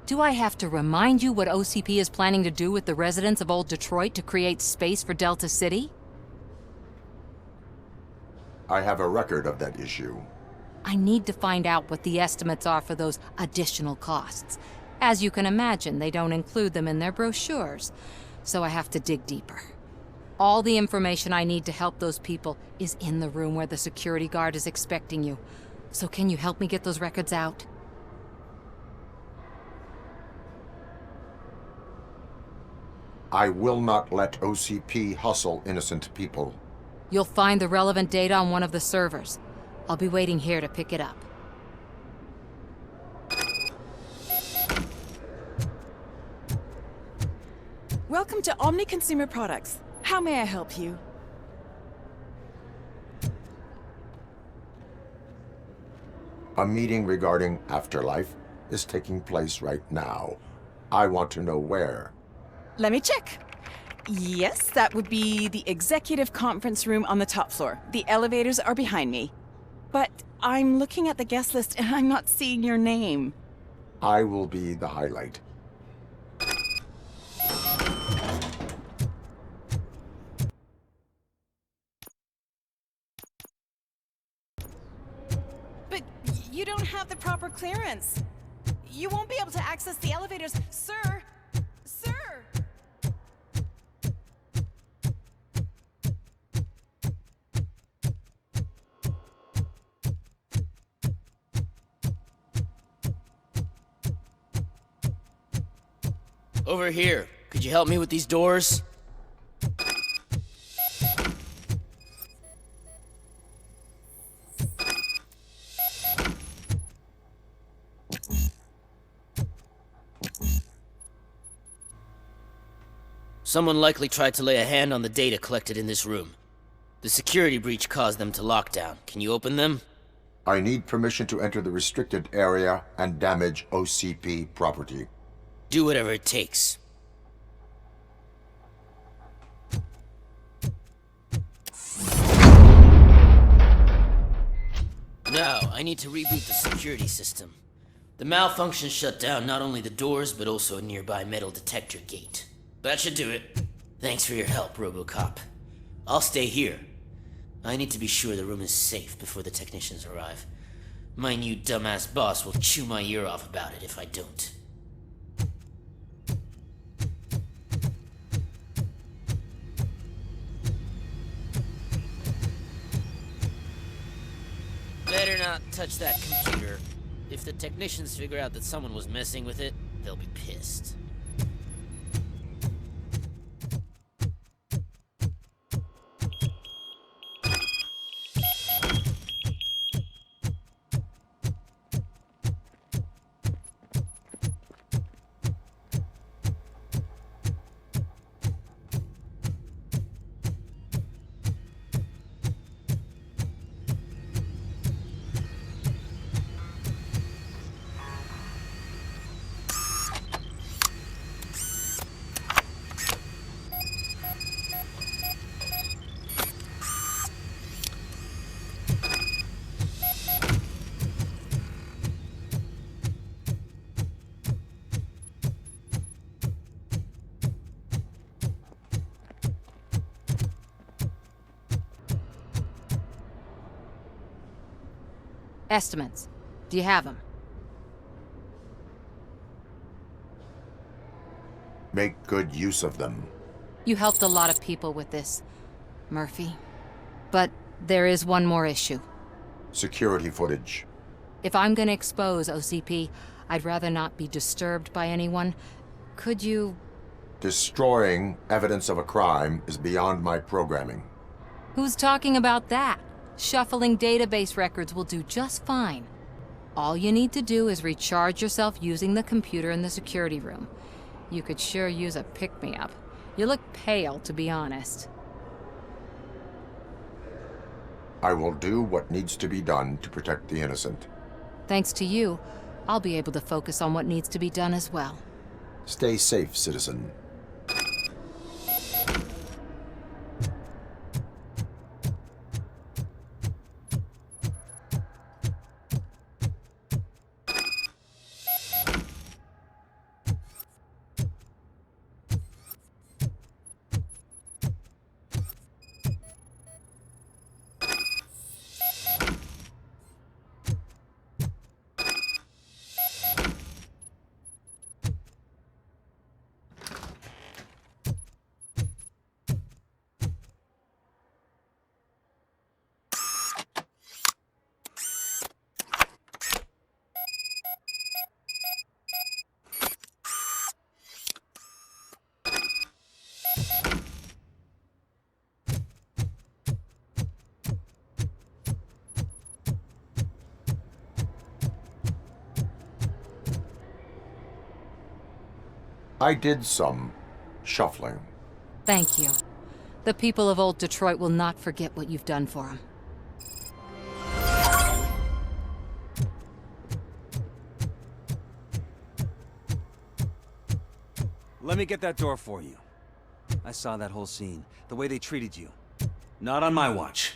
[SPEAKER 22] Do I have to remind you what OCP is planning to do with the residents of Old Detroit to create space for Delta City?
[SPEAKER 1] I have a record of that issue.
[SPEAKER 22] I need to find out what the estimates are for those additional costs. As you can imagine, they don't include them in their brochures, so I have to dig deeper. All the information I need to help those people is in the room where the security guard is expecting you. So can you help me get those records out?
[SPEAKER 1] I will not let OCP hustle innocent people.
[SPEAKER 22] You'll find the relevant data on one of the servers. I'll be waiting here to pick it up.
[SPEAKER 23] Welcome to Omni Consumer Products. How may I help you?
[SPEAKER 1] A meeting regarding Afterlife is taking place right now. I want to know where.
[SPEAKER 23] Let me check. Yes, that would be the executive conference room on the top floor. The elevators are behind me. But I'm looking at the guest list and I'm not seeing your name.
[SPEAKER 1] I will be the highlight.
[SPEAKER 23] But you don't have the proper clearance. You won't be able to access the elevators, sir. Sir!
[SPEAKER 5] Over here. Could you help me with these doors? Someone likely tried to lay a hand on the data collected in this room. The security breach caused them to lock down. Can you open them?
[SPEAKER 1] I need permission to enter the restricted area and damage OCP property.
[SPEAKER 5] Do whatever it takes. Now, I need to reboot the security system. The malfunction shut down not only the doors, but also a nearby metal detector gate. That should do it. Thanks for your help, RoboCop. I'll stay here. I need to be sure the room is safe before the technicians arrive. My new dumbass boss will chew my ear off about it if I don't. Better not touch that computer. If the technicians figure out that someone was messing with it, they'll be pissed.
[SPEAKER 22] Estimates. Do you have them?
[SPEAKER 1] Make good use of them.
[SPEAKER 22] You helped a lot of people with this, Murphy. But there is one more issue.
[SPEAKER 1] Security footage.
[SPEAKER 22] If I'm gonna expose OCP, I'd rather not be disturbed by anyone. Could you...
[SPEAKER 1] Destroying evidence of a crime is beyond my programming.
[SPEAKER 22] Who's talking about that? Shuffling database records will do just fine. All you need to do is recharge yourself using the computer in the security room. You could sure use a pick-me-up. You look pale, to be honest.
[SPEAKER 1] I will do what needs to be done to protect the innocent.
[SPEAKER 22] Thanks to you, I'll be able to focus on what needs to be done as well.
[SPEAKER 1] Stay safe, citizen. I did some shuffling.
[SPEAKER 22] Thank you. The people of old Detroit will not forget what you've done for them.
[SPEAKER 7] Let me get that door for you. I saw that whole scene, the way they treated you. Not on my watch.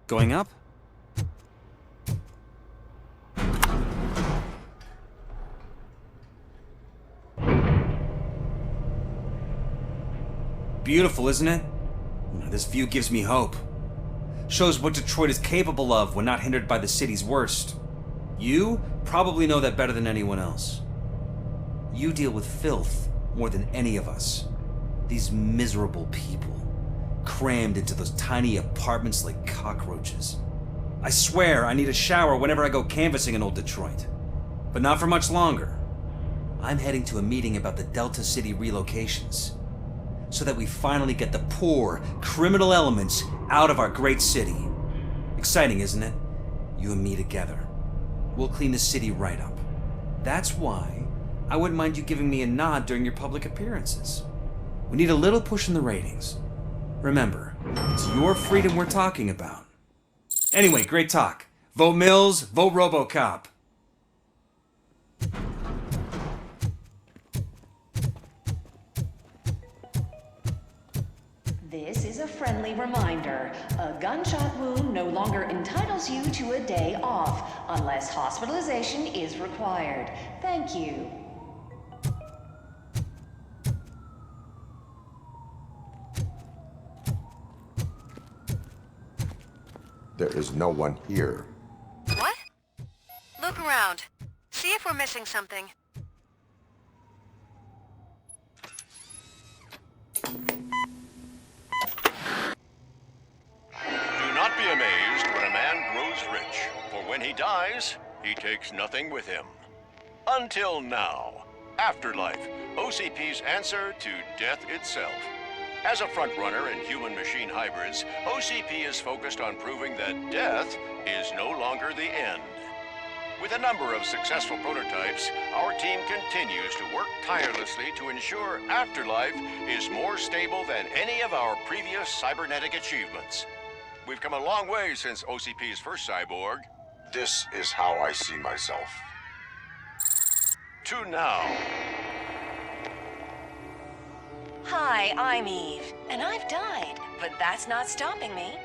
[SPEAKER 7] Going up? Beautiful, isn't it? This view gives me hope. Shows what Detroit is capable of when not hindered by the city's worst. You probably know that better than anyone else. You deal with filth more than any of us. These miserable people, crammed into those tiny apartments like cockroaches. I swear I need a shower whenever I go canvassing in old Detroit. But not for much longer. I'm heading to a meeting about the Delta City relocations, so that we finally get the poor, criminal elements out of our great city. Exciting, isn't it? You and me together. We'll clean the city right up. That's why I wouldn't mind you giving me a nod during your public appearances. We need a little push in the ratings. Remember, it's your freedom we're talking about. Anyway, great talk. Vote Mills, vote RoboCop.
[SPEAKER 17] This is a friendly reminder. A gunshot wound no longer entitles you to a day off, unless hospitalization is required. Thank you.
[SPEAKER 1] There is no one here.
[SPEAKER 10] What? Look around. See if we're missing something.
[SPEAKER 11] Do not be amazed when a man grows rich, for when he dies, he takes nothing with him. Until now. Afterlife, OCP's answer to death itself. As a frontrunner in human-machine hybrids, OCP is focused on proving that death is no longer the end. With a number of successful prototypes, our team continues to work tirelessly to ensure Afterlife is more stable than any of our previous cybernetic achievements. We've come a long way since OCP's first cyborg.
[SPEAKER 1] This is how I see myself.
[SPEAKER 11] To now.
[SPEAKER 17] Hi, I'm Eve, and I've died, but that's not stopping me.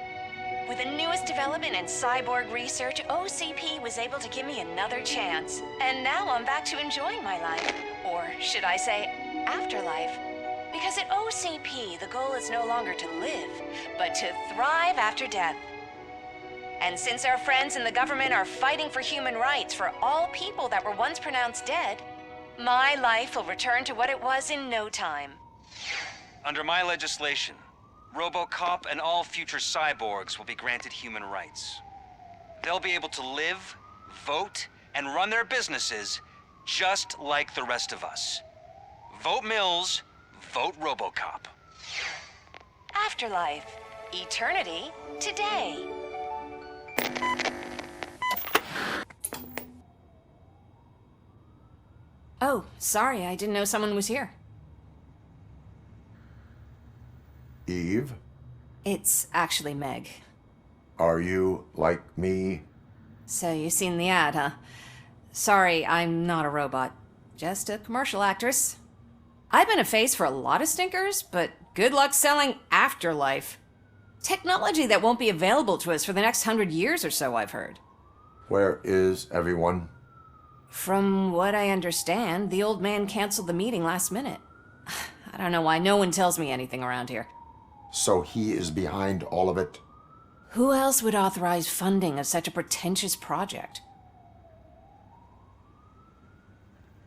[SPEAKER 17] With the newest development in cyborg research, OCP was able to give me another chance. And now I'm back to enjoying my life. Or should I say, afterlife? Because at OCP, the goal is no longer to live, but to thrive after death. And since our friends in the government are fighting for human rights for all people that were once pronounced dead, my life will return to what it was in no time.
[SPEAKER 7] Under my legislation, RoboCop and all future cyborgs will be granted human rights. They'll be able to live, vote, and run their businesses just like the rest of us. Vote Mills, vote RoboCop.
[SPEAKER 17] Afterlife. Eternity. Today.
[SPEAKER 2] Oh, sorry, I didn't know someone was here.
[SPEAKER 1] Eve,
[SPEAKER 2] It's actually Meg.
[SPEAKER 1] are you like me?
[SPEAKER 2] So you seen the ad, huh? Sorry, I'm not a robot. Just a commercial actress. I've been a face for a lot of stinkers, but good luck selling Afterlife. Technology that won't be available to us for the next 100 years or so, I've heard.
[SPEAKER 1] Where is everyone?
[SPEAKER 2] From what I understand, the old man canceled the meeting last minute. I don't know why no one tells me anything around here.
[SPEAKER 1] So he is behind all of it?
[SPEAKER 2] Who else would authorize funding of such a pretentious project?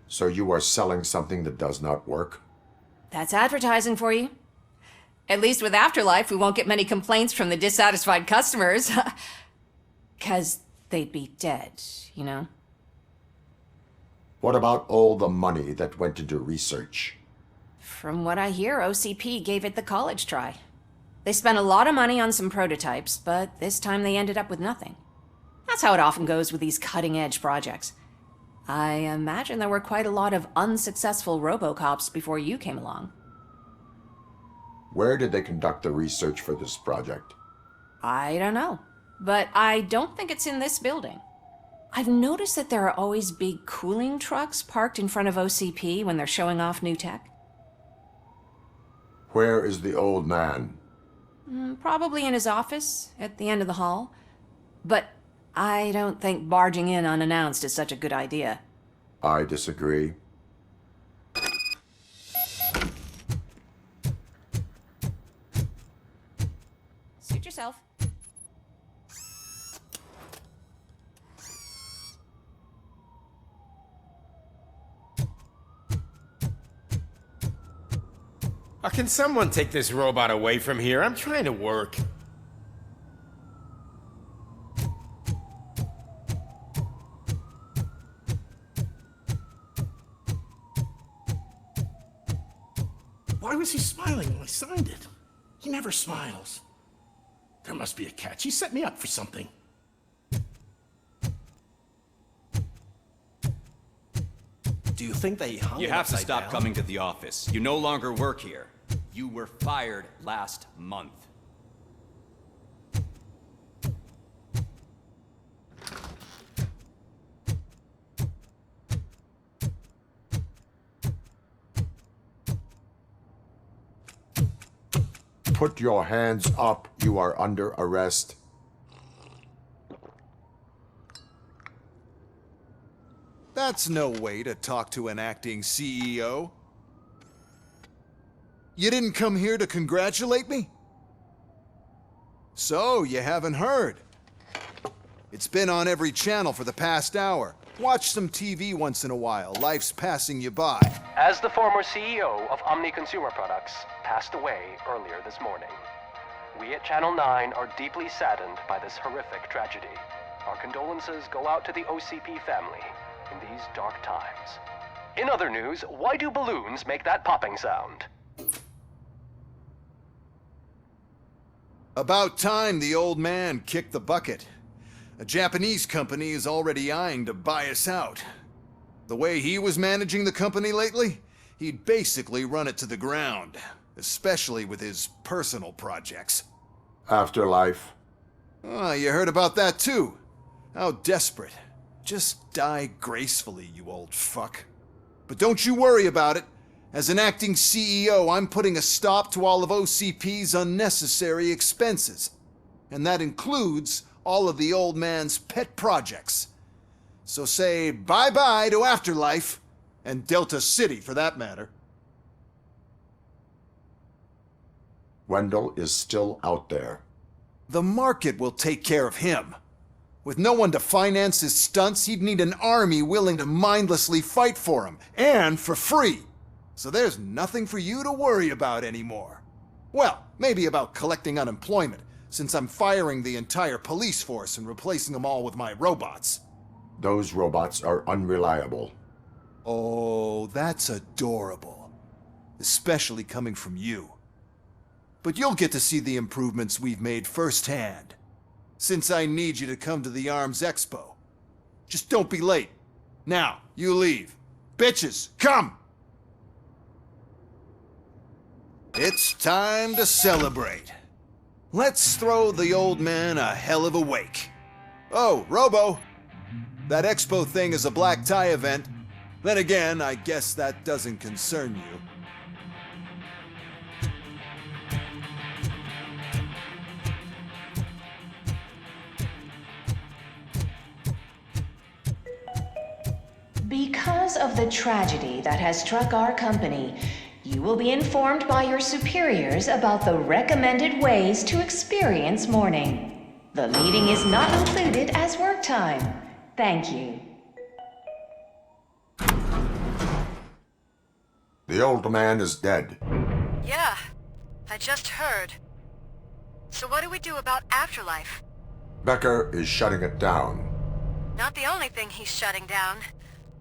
[SPEAKER 1] So you are selling something that does not work?
[SPEAKER 2] That's advertising for you. At least with Afterlife, we won't get many complaints from the dissatisfied customers. 'Cause they'd be dead, you know?
[SPEAKER 1] What about all the money that went into research?
[SPEAKER 2] From what I hear, OCP gave it the college try. They spent a lot of money on some prototypes, but this time they ended up with nothing. That's how it often goes with these cutting-edge projects. I imagine there were quite a lot of unsuccessful RoboCops before you came along.
[SPEAKER 1] Where did they conduct the research for this project?
[SPEAKER 2] I don't know, but I don't think it's in this building. I've noticed that there are always big cooling trucks parked in front of OCP when they're showing off new tech.
[SPEAKER 1] Where is the old man?
[SPEAKER 2] Probably in his office, at the end of the hall. But I don't think barging in unannounced is such a good idea.
[SPEAKER 1] I disagree.
[SPEAKER 2] Suit yourself.
[SPEAKER 16] Can someone take this robot away from here? I'm trying to work.
[SPEAKER 6] Why was he smiling when I signed it? He never smiles. There must be a catch. He set me up for something.
[SPEAKER 18] Do you think they hung
[SPEAKER 12] You
[SPEAKER 18] it
[SPEAKER 12] have to
[SPEAKER 18] upside
[SPEAKER 12] stop
[SPEAKER 18] down?
[SPEAKER 12] coming to the office. You no longer work here. You were fired last month.
[SPEAKER 1] Put your hands up. You are under arrest.
[SPEAKER 24] That's no way to talk to an acting CEO. You didn't come here to congratulate me? So, you haven't heard. It's been on every channel for the past hour. Watch some TV once in a while. Life's passing you by.
[SPEAKER 3] As the former CEO of Omni Consumer Products passed away earlier this morning, we at Channel 9 are deeply saddened by this horrific tragedy. Our condolences go out to the OCP family in these dark times. In other news, why do balloons make that popping sound?
[SPEAKER 24] About time the old man kicked the bucket. A Japanese company is already eyeing to buy us out. The way he was managing the company lately, he'd basically run it to the ground, especially with his personal projects.
[SPEAKER 1] Afterlife.
[SPEAKER 24] Oh, you heard about that too. How desperate. Just die gracefully, you old fuck. But don't you worry about it. As an acting CEO, I'm putting a stop to all of OCP's unnecessary expenses. And that includes all of the old man's pet projects. So say bye-bye to Afterlife, and Delta City for that matter.
[SPEAKER 1] Wendell is still out there.
[SPEAKER 24] The market will take care of him. With no one to finance his stunts, he'd need an army willing to mindlessly fight for him, and for free. So there's nothing for you to worry about anymore. Well, maybe about collecting unemployment, since I'm firing the entire police force and replacing them all with my robots.
[SPEAKER 1] Those robots are unreliable.
[SPEAKER 24] Oh, that's adorable. Especially coming from you. But you'll get to see the improvements we've made firsthand. Since I need you to come to the Arms Expo. Just don't be late. Now, you leave. Bitches, come! It's time to celebrate. Let's throw the old man a hell of a wake. Oh, Robo! That expo thing is a black tie event. Then again, I guess that doesn't concern you.
[SPEAKER 17] Because of the tragedy that has struck our company, you will be informed by your superiors about the recommended ways to experience mourning. The meeting is not included as work time. Thank you.
[SPEAKER 1] The old man is dead.
[SPEAKER 10] Yeah, I just heard. So what do we do about Afterlife?
[SPEAKER 1] Becker is shutting it down.
[SPEAKER 10] Not the only thing he's shutting down.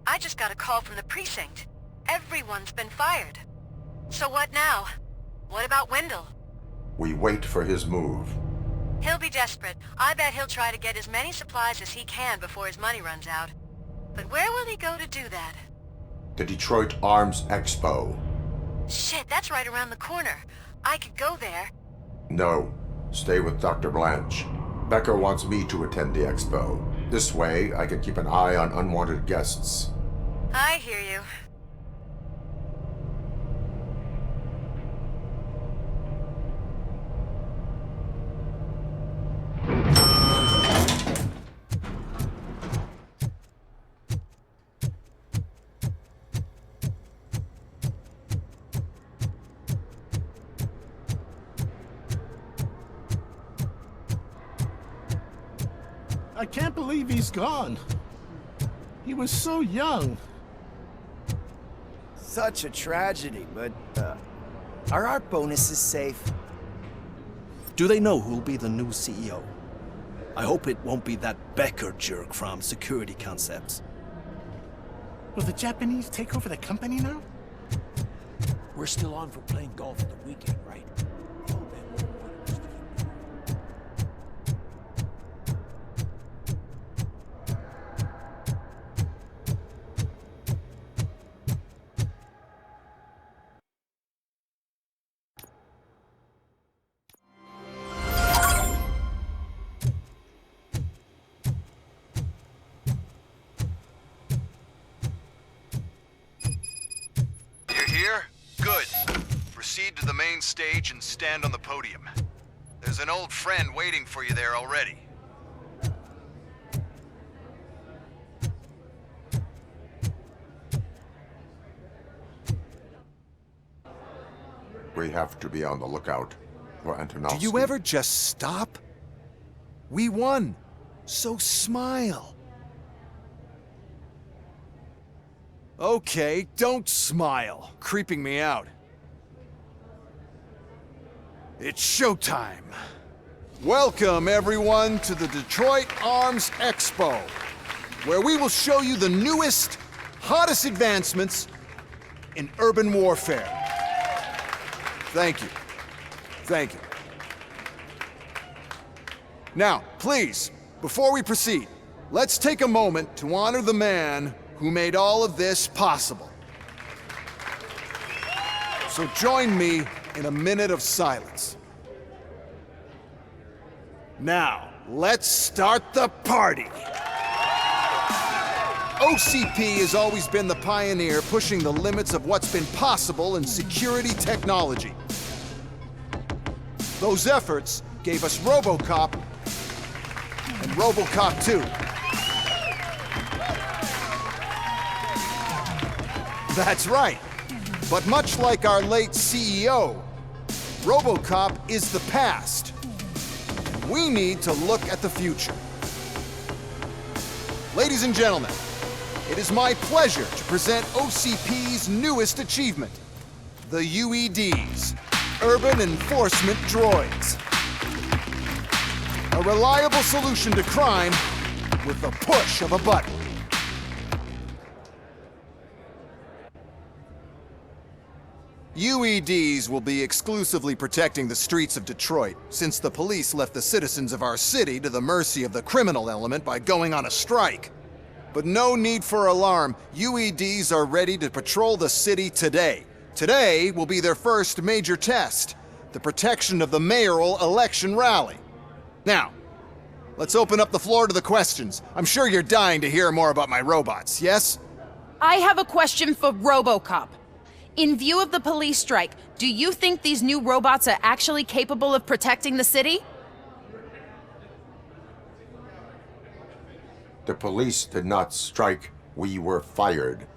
[SPEAKER 10] I just got a call from the precinct. Everyone's been fired. So what now? What about Wendell?
[SPEAKER 1] We wait for his move.
[SPEAKER 10] He'll be desperate. I bet he'll try to get as many supplies as he can before his money runs out. But where will he go to do that?
[SPEAKER 1] The Detroit Arms Expo.
[SPEAKER 10] Shit, that's right around the corner. I could go there.
[SPEAKER 1] No. Stay with Dr. Blanche. Becker wants me to attend the expo. This way, I can keep an eye on unwanted guests.
[SPEAKER 10] I hear you.
[SPEAKER 6] I can't believe he's gone. He was so young.
[SPEAKER 14] Such a tragedy, but, are our bonuses safe?
[SPEAKER 18] Do they know who'll be the new CEO? I hope it won't be that Becker jerk from Security Concepts.
[SPEAKER 6] Will the Japanese take over the company now?
[SPEAKER 19] We're still on for playing golf at the weekend, right?
[SPEAKER 24] Here? Good. Proceed to the main stage and stand on the podium. There's an old friend waiting for you there already.
[SPEAKER 1] We have to be on the lookout for Antonovsky.
[SPEAKER 24] Do you ever just stop? We won. So smile. Okay, don't smile. Creeping me out. It's showtime. Welcome, everyone, to the Detroit Arms Expo, where we will show you the newest, hottest advancements in urban warfare. Thank you. Thank you. Now, please, before we proceed, let's take a moment to honor the man who made all of this possible. So join me in a minute of silence. Now, let's start the party! OCP has always been the pioneer pushing the limits of what's been possible in security technology. Those efforts gave us RoboCop and RoboCop 2. That's right. But much like our late CEO, RoboCop is the past. We need to look at the future. Ladies and gentlemen, it is my pleasure to present OCP's newest achievement, the UEDs, Urban Enforcement Droids. A reliable solution to crime with the push of a button. UEDs will be exclusively protecting the streets of Detroit, since the police left the citizens of our city to the mercy of the criminal element by going on a strike. But no need for alarm, UEDs are ready to patrol the city today. Today will be their first major test, the protection of the mayoral election rally. Now, let's open up the floor to the questions. I'm sure you're dying to hear more about my robots, yes?
[SPEAKER 23] I have a question for RoboCop. In view of the police strike, do you think these new robots are actually capable of protecting the city?
[SPEAKER 1] The police did not strike. We were fired.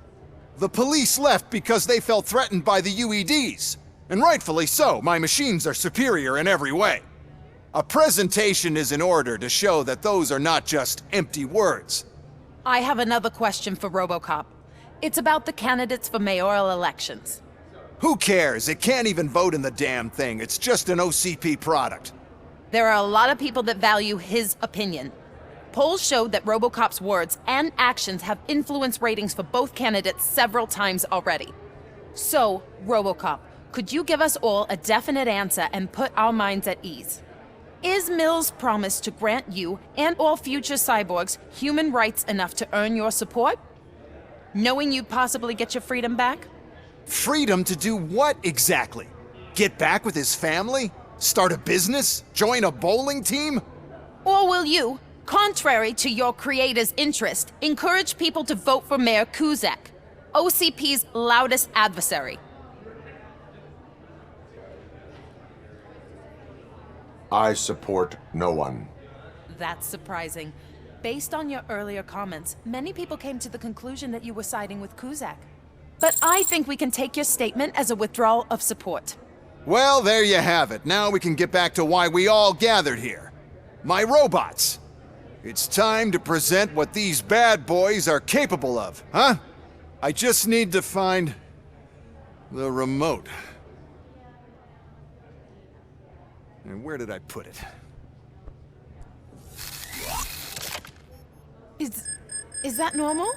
[SPEAKER 24] The police left because they felt threatened by the UEDs. And rightfully so, my machines are superior in every way. A presentation is in order to show that those are not just empty words.
[SPEAKER 23] I have another question for RoboCop. It's about the candidates for mayoral elections.
[SPEAKER 24] Who cares? It can't even vote in the damn thing. It's just an OCP product.
[SPEAKER 23] There are a lot of people that value his opinion. Polls showed that RoboCop's words and actions have influenced ratings for both candidates several times already. So, RoboCop, could you give us all a definite answer and put our minds at ease? Is Mills' promise to grant you and all future cyborgs human rights enough to earn your support? Knowing you'd possibly get your freedom back?
[SPEAKER 24] Freedom to do what exactly? Get back with his family? Start a business? Join a bowling team?
[SPEAKER 23] Or will you, contrary to your creator's interest, encourage people to vote for Mayor Kuzak, OCP's loudest adversary?
[SPEAKER 1] I support no one.
[SPEAKER 23] That's surprising. Based on your earlier comments, many people came to the conclusion that you were siding with Kuzak. But I think we can take your statement as a withdrawal of support.
[SPEAKER 24] Well, there you have it. Now we can get back to why we all gathered here. My robots. It's time to present what these bad boys are capable of, huh? I just need to find the remote. And where did I put it?
[SPEAKER 23] Is that normal?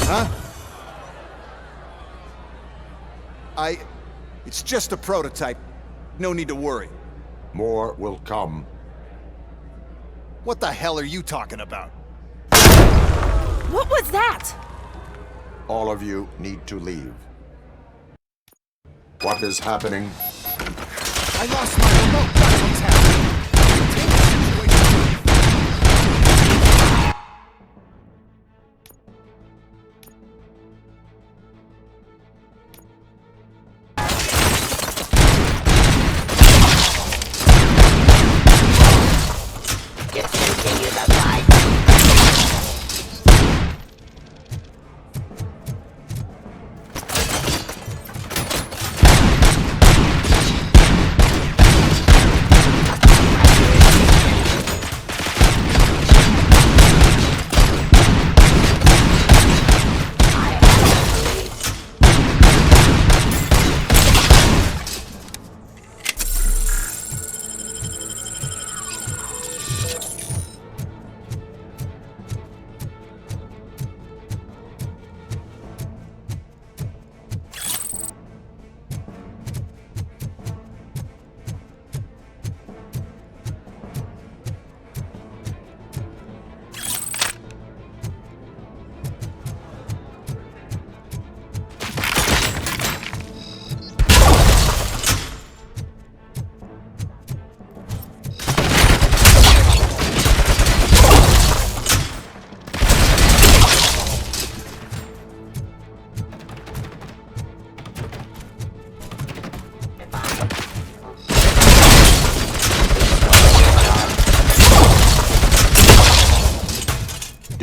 [SPEAKER 24] Huh? It's just a prototype. No need to worry.
[SPEAKER 1] More will come.
[SPEAKER 24] What the hell are you talking about?
[SPEAKER 23] What was that?
[SPEAKER 1] All of you need to leave. What is happening?
[SPEAKER 24] I lost my remote. That's what's happening.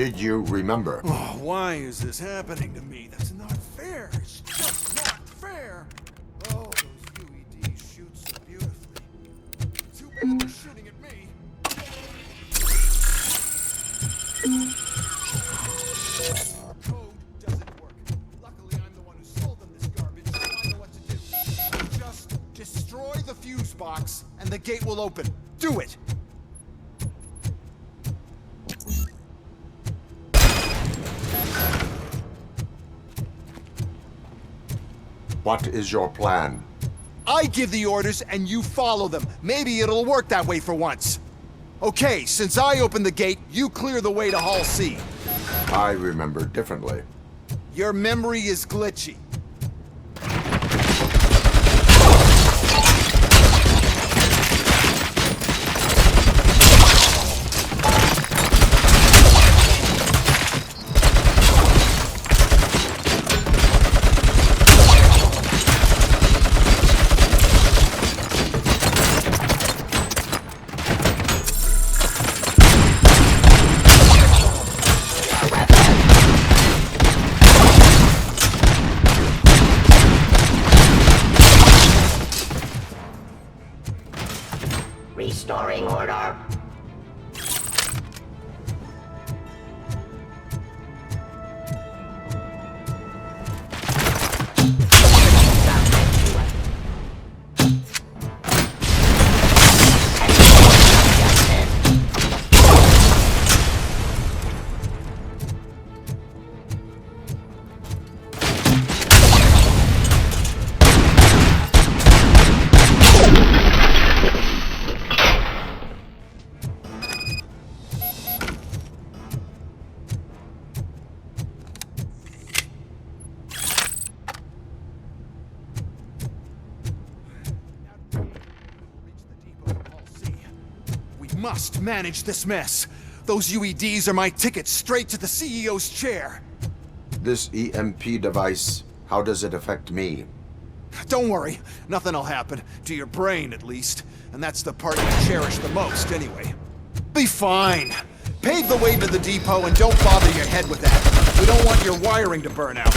[SPEAKER 1] Did you remember?
[SPEAKER 24] Oh, why is this happening to me? That's not fair. It's just not fair. Oh, those UEDs shoot so beautifully. Too bad they're shooting at me. Code doesn't work. Luckily, I'm the one who sold them this garbage, so I know what to do. Just destroy the fuse box, and the gate will open. Do it!
[SPEAKER 1] What is your plan?
[SPEAKER 24] I give the orders and you follow them. Maybe it'll work that way for once. Okay, since I opened the gate, you clear the way to Hall C.
[SPEAKER 1] I remember differently.
[SPEAKER 24] Your memory is glitchy.
[SPEAKER 9] Restoring order.
[SPEAKER 24] Must manage this mess. Those UEDs are my ticket straight to the CEO's chair.
[SPEAKER 1] This EMP device, how does it affect me?
[SPEAKER 24] Don't worry, nothing'll happen. To your brain, at least. And that's the part you cherish the most, anyway. Be fine. Pave the way to the depot and don't bother your head with that. We don't want your wiring to burn out.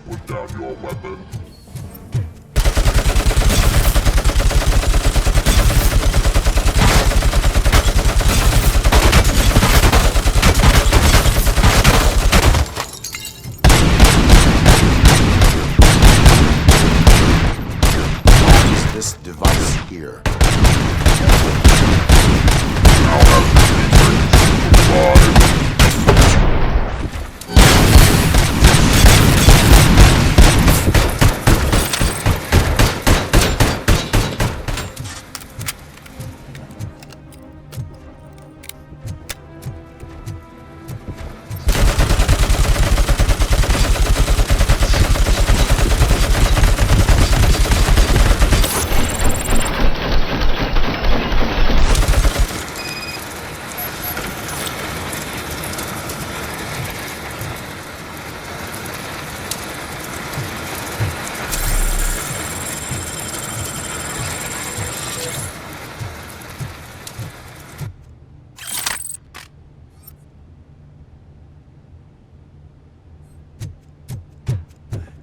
[SPEAKER 13] Put down your weapon.
[SPEAKER 1] What is this device here?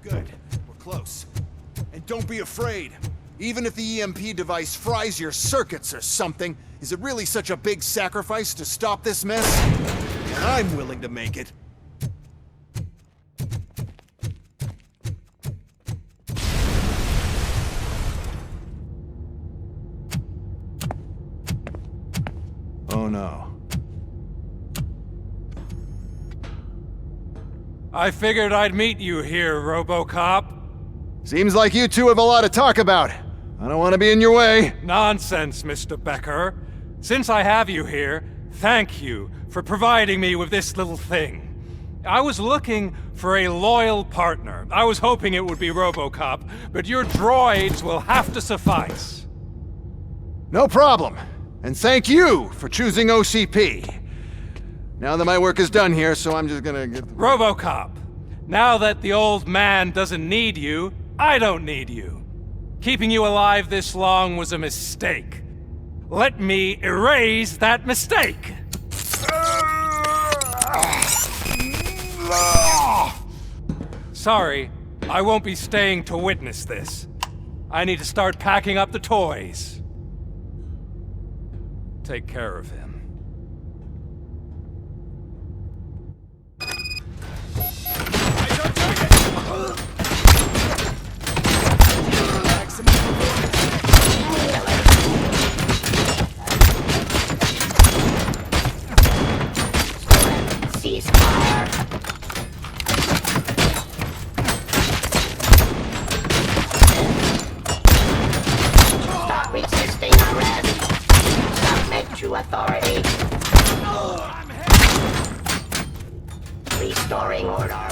[SPEAKER 24] Good. We're close. And don't be afraid. Even if the EMP device fries your circuits or something, is it really such a big sacrifice to stop this mess? And I'm willing to make it. Oh no.
[SPEAKER 20] I figured I'd meet you here, RoboCop.
[SPEAKER 24] Seems like you two have a lot to talk about. I don't want to be in your way.
[SPEAKER 20] Nonsense, Mr. Becker. Since I have you here, Thank you for providing me with this little thing. I was looking for a loyal partner. I was hoping it would be RoboCop, but your droids will have to suffice.
[SPEAKER 24] No problem. And thank you for choosing OCP. Now that my work is done here, so I'm just gonna get...
[SPEAKER 20] RoboCop, now that the old man doesn't need you, I don't need you. Keeping you alive this long was a mistake. Let me erase that mistake! Sorry, I won't be staying to witness this. I need to start packing up the toys. Take care of him.
[SPEAKER 4] Stop resisting arrest. Submit to authority. Restoring order.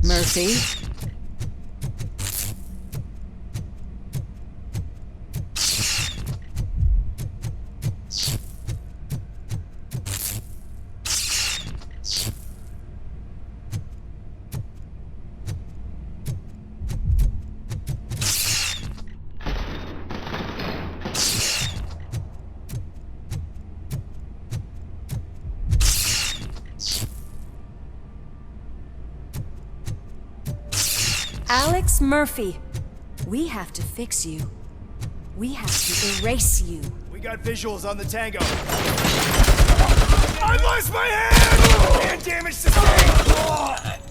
[SPEAKER 2] Mercy? Alex Murphy, we have to fix you. We have to erase you.
[SPEAKER 14] We got visuals on the Tango. I lost my hand! And damage sustained!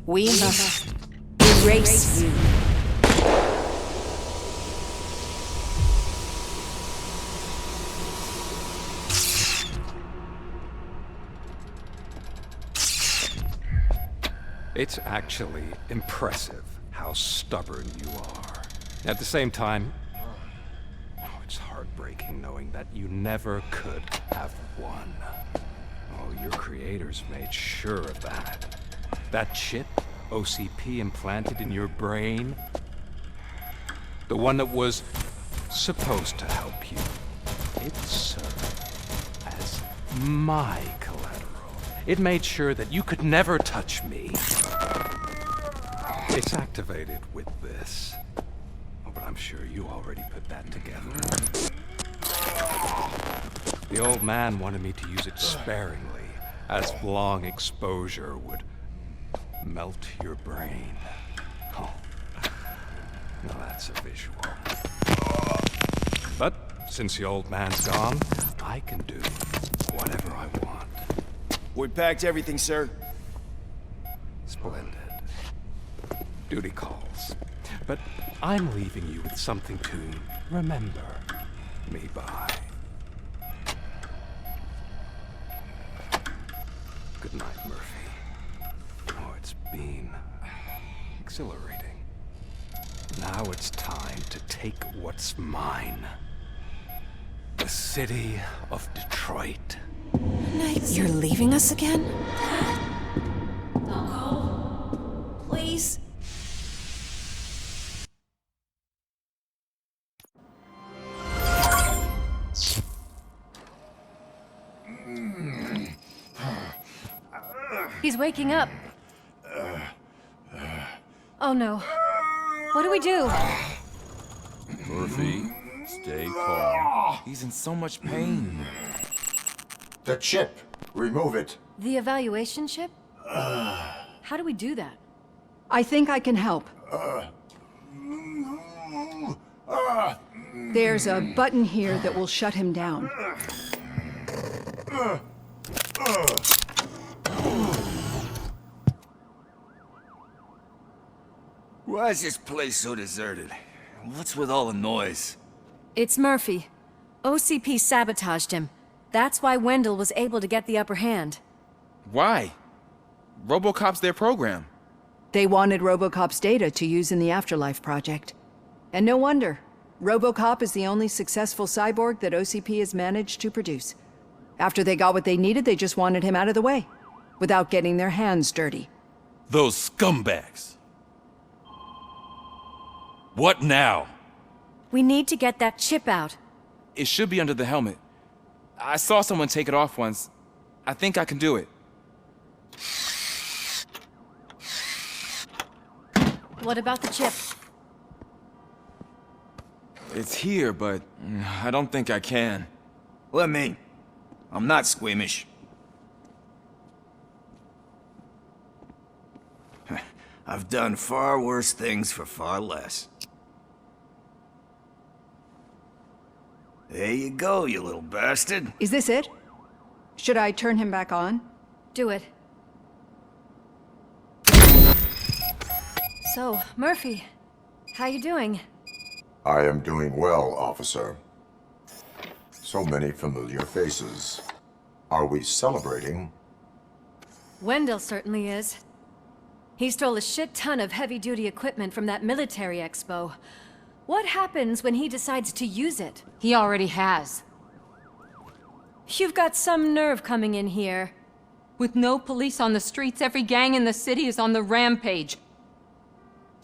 [SPEAKER 2] We must erase you.
[SPEAKER 20] It's actually impressive how stubborn you are. At the same time, it's heartbreaking knowing that you never could have won. Oh, your creators made sure of that. That chip OCP implanted in your brain, the one that was supposed to help you, it served as my collateral. It made sure that you could never touch me. It's activated with this. Oh, but I'm sure you already put that together. The old man wanted me to use it sparingly, as long exposure would melt your brain. Oh, now that's a visual. But since the old man's gone, I can do whatever I want.
[SPEAKER 14] We packed everything, sir.
[SPEAKER 20] Splendid. Duty calls. but I'm leaving you with something to remember me by. Good night, Murphy. Oh, it's been exhilarating. Now it's time to take what's mine. The city of Detroit.
[SPEAKER 2] You're leaving us again? Don't go. Please. He's waking up. Oh no. What do we do?
[SPEAKER 8] Murphy, stay calm. He's in so much pain.
[SPEAKER 1] The chip. Remove it.
[SPEAKER 2] The evaluation chip? How do we do that?
[SPEAKER 9] I think I can help. There's a button here that will shut him down.
[SPEAKER 15] Why is this place so deserted? What's with all the noise?
[SPEAKER 2] It's Murphy. OCP sabotaged him. That's why Wendell was able to get the upper hand.
[SPEAKER 8] Why? RoboCop's their program.
[SPEAKER 9] They wanted RoboCop's data to use in the Afterlife project. And no wonder. RoboCop is the only successful cyborg that OCP has managed to produce. After they got what they needed, they just wanted him out of the way, without getting their hands dirty.
[SPEAKER 8] Those scumbags. What now?
[SPEAKER 2] We need to get that chip out.
[SPEAKER 8] It should be under the helmet. I saw someone take it off once. I think I can do it.
[SPEAKER 2] What about the chip?
[SPEAKER 8] It's here, but I don't think I can.
[SPEAKER 15] Let me. I'm not squeamish. I've done far worse things for far less. There you go, you little bastard.
[SPEAKER 9] Is this it? Should I turn him back on?
[SPEAKER 2] Do it. So, Murphy, how you doing?
[SPEAKER 1] I am doing well, officer. So many familiar faces. Are we celebrating?
[SPEAKER 2] Wendell certainly is. He stole a shit ton of heavy-duty equipment from that military expo. What happens when he decides to use it?
[SPEAKER 22] He already has.
[SPEAKER 2] You've got some nerve coming in here.
[SPEAKER 22] With no police on the streets, every gang in the city is on the rampage.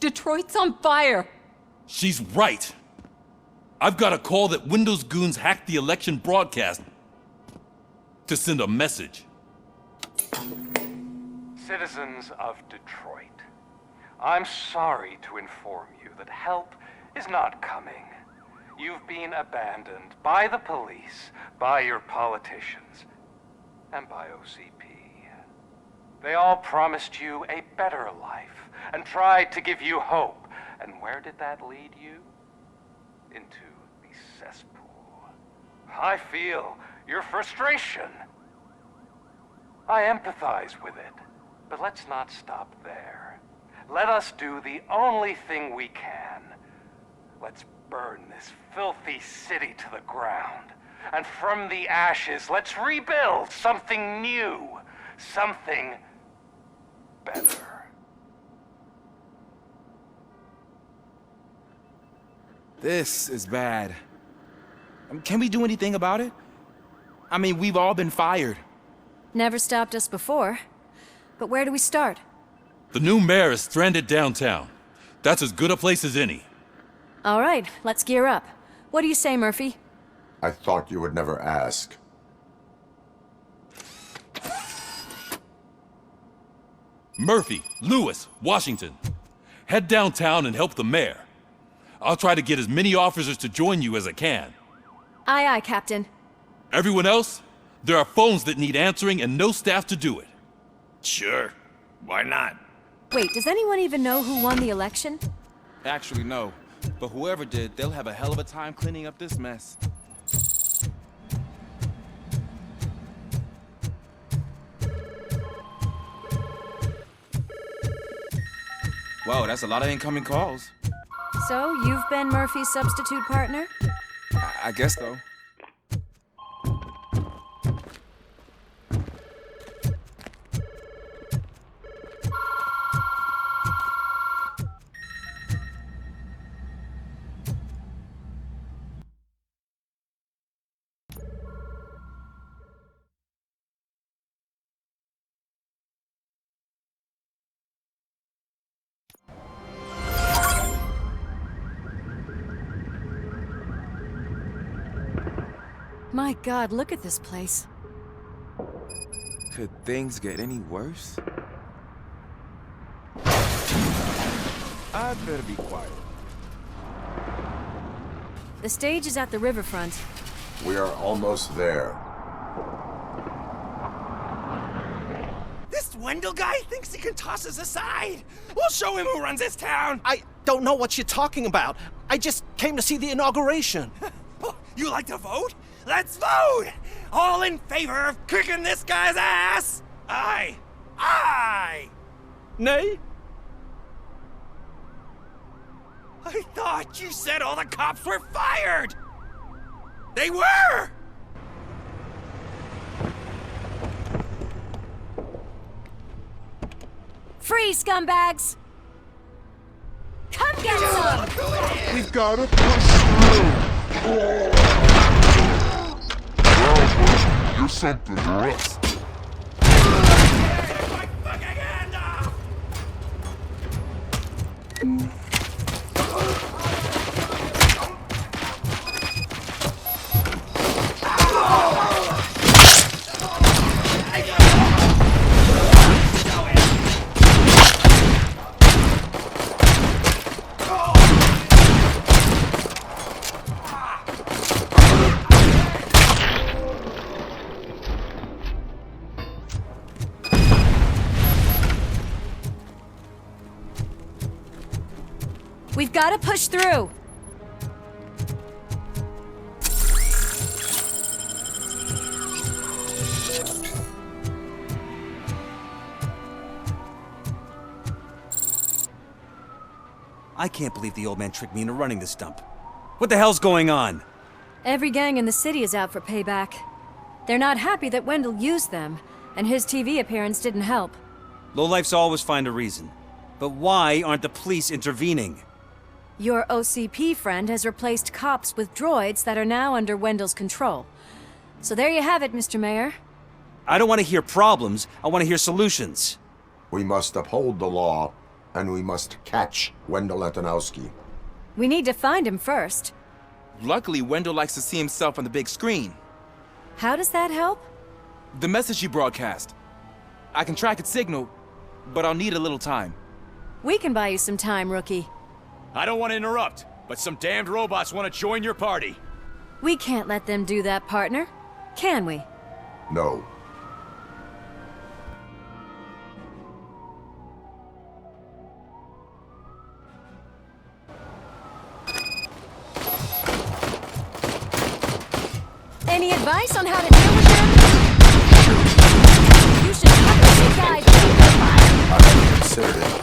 [SPEAKER 22] Detroit's on fire!
[SPEAKER 8] She's right! I've got a call that Windows goons hacked the election broadcast to send a message.
[SPEAKER 3] Citizens of Detroit, I'm sorry to inform you that help is not coming. You've been abandoned by the police, by your politicians, and by OCP. They all promised you a better life and tried to give you hope. And where did that lead you? Into the cesspool. I feel your frustration. I empathize with it, but let's not stop there. Let us do the only thing we can. Let's burn this filthy city to the ground. And from the ashes, let's rebuild something new. Something better.
[SPEAKER 8] This is bad. Can we do anything about it? I mean, we've all been fired.
[SPEAKER 2] Never stopped us before. But where do we start?
[SPEAKER 8] The new mayor is stranded downtown. That's as good a place as any.
[SPEAKER 2] All right, let's gear up. What do you say, Murphy?
[SPEAKER 1] I thought you would never ask.
[SPEAKER 8] Murphy, Lewis, Washington. Head downtown and help the mayor. I'll try to get as many officers to join you as I can.
[SPEAKER 2] Aye, aye, Captain.
[SPEAKER 8] Everyone else? There are phones that need answering and no staff to do it.
[SPEAKER 15] Sure. Why not?
[SPEAKER 2] Wait, does anyone even know who won the election?
[SPEAKER 8] Actually, no. But whoever did, they'll have a hell of a time cleaning up this mess. Wow, that's a lot of incoming calls.
[SPEAKER 2] So, you've been Murphy's substitute partner?
[SPEAKER 5] I guess so.
[SPEAKER 2] My God, look at this place.
[SPEAKER 5] Could things get any worse? I'd better be quiet.
[SPEAKER 2] The stage is at the riverfront.
[SPEAKER 1] We are almost there.
[SPEAKER 7] This Wendell guy thinks he can toss us aside. We'll show him who runs this town.
[SPEAKER 18] I don't know what you're talking about. I just came to see the inauguration.
[SPEAKER 7] You like to vote? Let's vote! All in favor of kicking this guy's ass? Aye! Aye!
[SPEAKER 18] Nay?
[SPEAKER 7] I thought you said all the cops were fired! They were!
[SPEAKER 2] Free, scumbags! Come get some!
[SPEAKER 13] We've gotta push through! Well, you're something else.
[SPEAKER 2] We've got to push through!
[SPEAKER 12] I can't believe the old man tricked me into running this dump. What the hell's going on?
[SPEAKER 2] Every gang in the city is out for payback. They're not happy that Wendell used them, and his TV appearance didn't help.
[SPEAKER 12] Lowlifes always find a reason. But why aren't the police intervening?
[SPEAKER 2] Your OCP friend has replaced cops with droids that are now under Wendell's control. So there you have it, Mr. Mayor.
[SPEAKER 12] I don't want to hear problems, I want to hear solutions.
[SPEAKER 1] We must uphold the law, and we must catch Wendell Antonowski.
[SPEAKER 2] We need to find him first.
[SPEAKER 5] Luckily, Wendell likes to see himself on the big screen.
[SPEAKER 2] How does that help?
[SPEAKER 5] The message you broadcast. I can track its signal, but I'll need a little time.
[SPEAKER 2] We can buy you some time, rookie.
[SPEAKER 11] I don't want to interrupt, but some damned robots want to join your party.
[SPEAKER 2] We can't let them do that, partner. Can we?
[SPEAKER 1] No.
[SPEAKER 2] Any advice on how to deal with them? You should probably guide them.
[SPEAKER 1] I haven't considered it.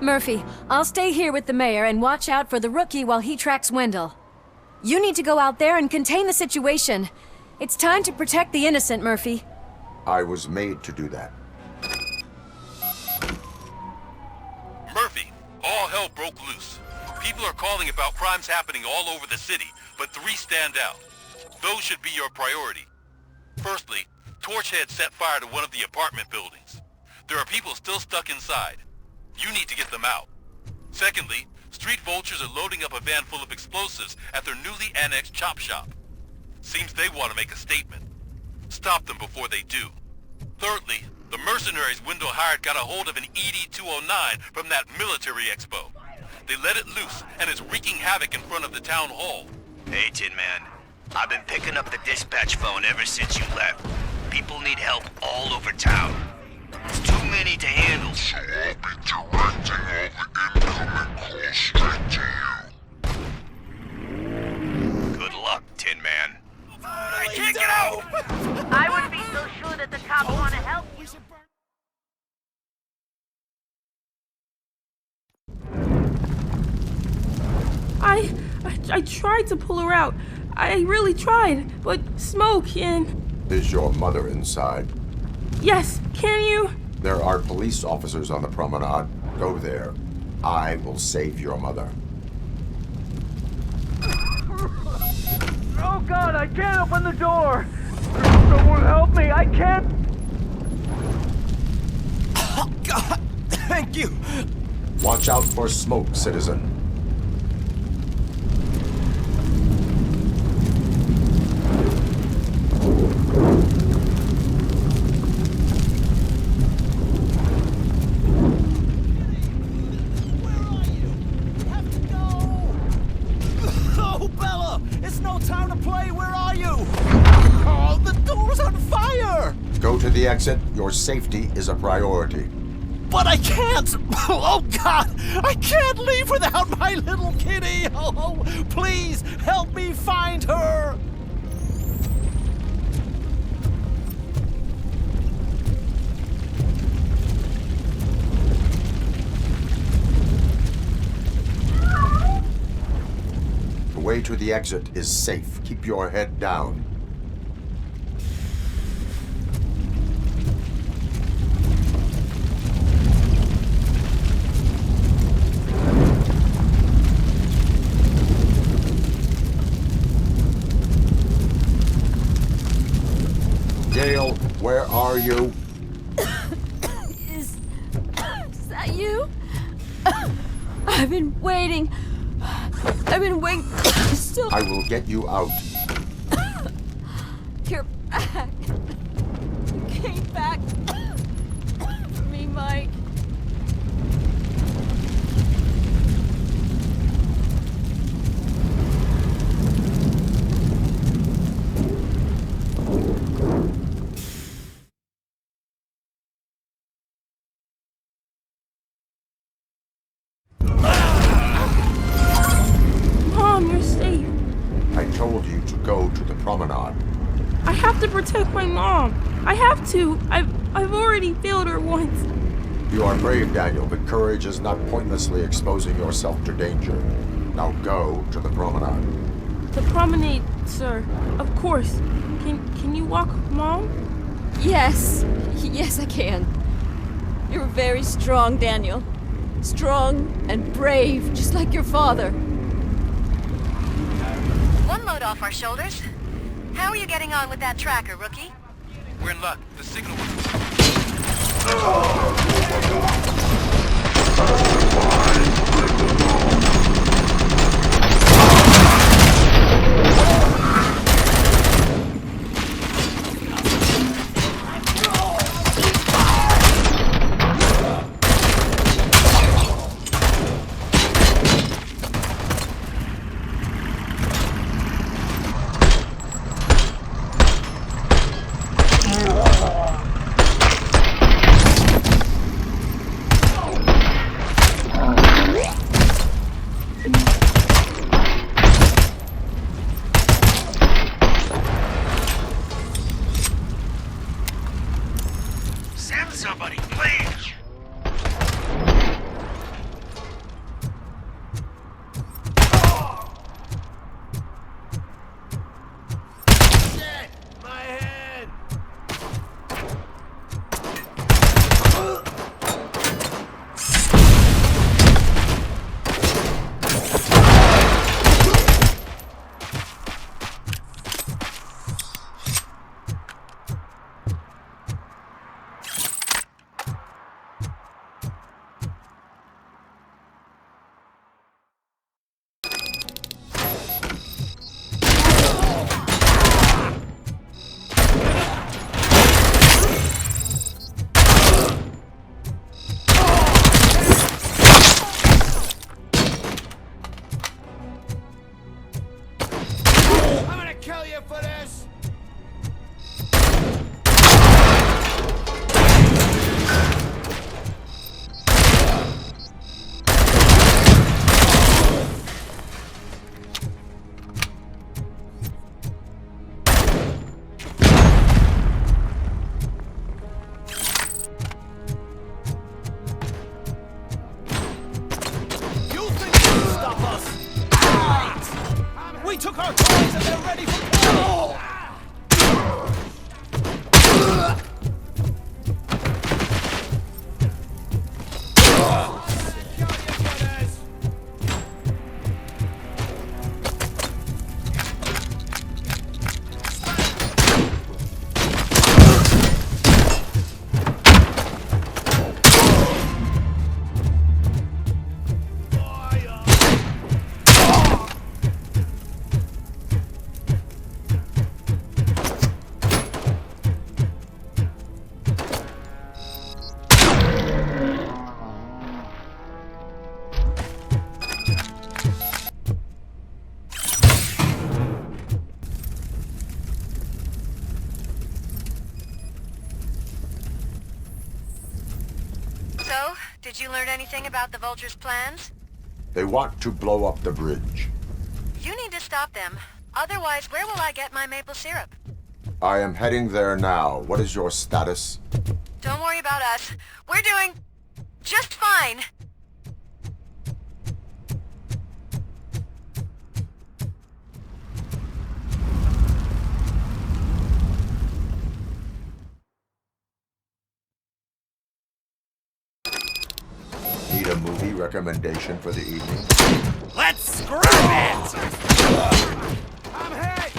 [SPEAKER 2] Murphy, I'll stay here with the mayor and watch out for the rookie while he tracks Wendell. You need to go out there and contain the situation. It's time to protect the innocent, Murphy.
[SPEAKER 1] I was made to do that.
[SPEAKER 8] Murphy, all hell broke loose. People are calling about crimes happening all over the city, but 3 stand out. Those should be your priority. Firstly, Torchhead set fire to one of the apartment buildings. There are people still stuck inside. You need to get them out. Secondly, street vultures are loading up a van full of explosives at their newly annexed chop shop. Seems they want to make a statement. Stop them before they do. Thirdly, The mercenaries Wendell hired got a hold of an ED-209 from that military expo. They let it loose, and it's wreaking havoc in front of the town hall.
[SPEAKER 10] Hey, Tin Man. I've been picking up the dispatch phone ever since you left. People need help all over town. It's too many to handle.
[SPEAKER 13] So I'll be directing all the incoming calls straight to you.
[SPEAKER 10] Good luck, Tin Man.
[SPEAKER 7] I can't get out!
[SPEAKER 4] I wouldn't be so sure that the cops want to help you.
[SPEAKER 16] I tried to pull her out. I really tried, but smoke and...
[SPEAKER 1] Is your mother inside?
[SPEAKER 16] Yes, can you?
[SPEAKER 1] There are police officers on the promenade. Go there. I will save your mother.
[SPEAKER 7] Oh God, I can't open the door! Someone help me, I can't... Oh God, thank you!
[SPEAKER 1] Watch out for smoke, citizen.
[SPEAKER 7] Oh, Bella! It's no time to play, where are you? Oh, the door's on fire!
[SPEAKER 1] Go to the exit. Your safety is a priority.
[SPEAKER 7] But I can't! Oh, God! I can't leave without my little kitty! Oh, please, help me find her!
[SPEAKER 1] The way to the exit is safe. Keep your head down. Gail, where are you?
[SPEAKER 17] Is that you? I've been waiting. I've been waiting so...
[SPEAKER 1] I will get you out.
[SPEAKER 17] You're back. You came back for me, Mike.
[SPEAKER 16] Mom, you're safe.
[SPEAKER 1] I told you to go to the promenade.
[SPEAKER 16] I have to protect my mom. I have to. I've already failed her once.
[SPEAKER 1] You are brave, Daniel, but courage is not pointlessly exposing yourself to danger. Now go to the promenade.
[SPEAKER 16] The promenade, sir. Of course. Can you walk, Mom?
[SPEAKER 17] Yes. Yes, I can. You're very strong, Daniel. Strong and brave, just like your father.
[SPEAKER 21] One load off our shoulders. How are you getting on with that tracker, rookie?
[SPEAKER 8] We're in luck. The signal was...
[SPEAKER 7] kill you for this! We took our toys and they're ready for battle!
[SPEAKER 21] So, did you learn anything about the Vulture's plans?
[SPEAKER 1] They want to blow up the bridge.
[SPEAKER 21] You need to stop them. Otherwise, where will I get my maple syrup?
[SPEAKER 1] I am heading there now. What is your status?
[SPEAKER 21] Don't worry about us. We're doing just fine.
[SPEAKER 1] Need a movie recommendation for the evening?
[SPEAKER 7] Let's scrap it! I'm hit!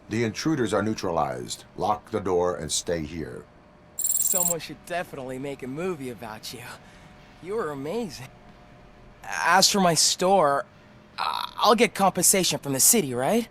[SPEAKER 1] The intruders are neutralized. Lock the door and stay here.
[SPEAKER 14] Someone should definitely make a movie about you. You were amazing. As for my store, I'll get compensation from the city, right?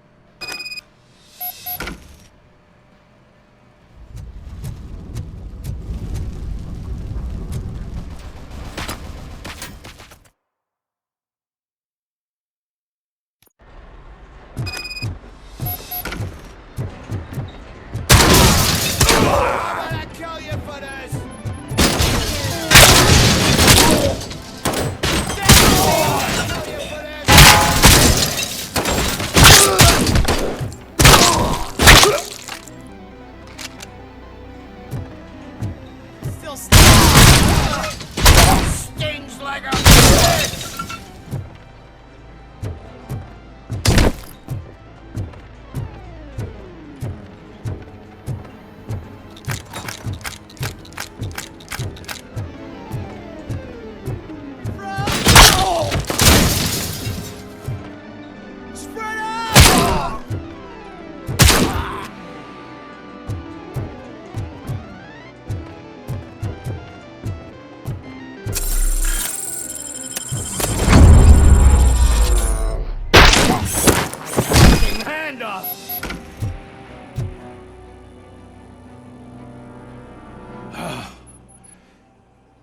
[SPEAKER 7] Stings like a bitch!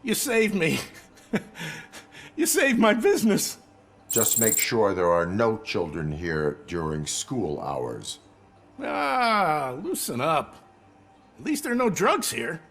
[SPEAKER 6] You saved me. You saved my business.
[SPEAKER 1] Just make sure there are no children here during school hours.
[SPEAKER 6] Ah, loosen up. At least there are no drugs here.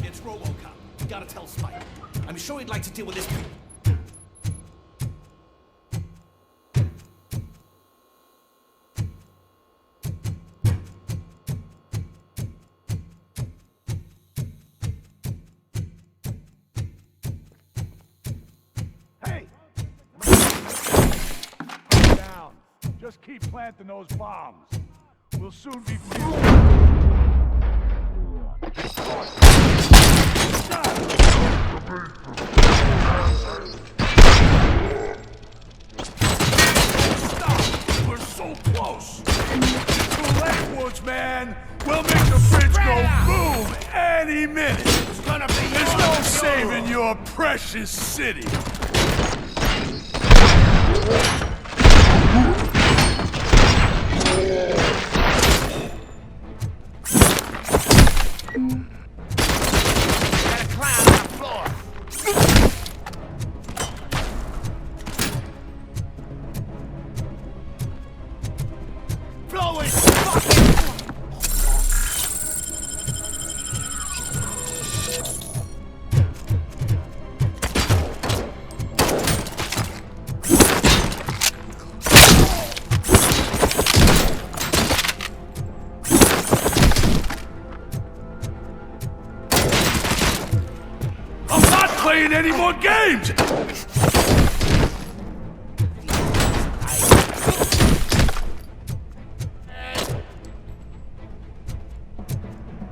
[SPEAKER 18] It's RoboCop. You gotta tell Spike. I'm sure he'd like to deal with this.
[SPEAKER 11] Hey! Calm down. Just keep planting those bombs. We'll soon be free. We're so close. Woods, man. We'll make the bridge go boom any minute. There's no saving your precious city. Playing any more games!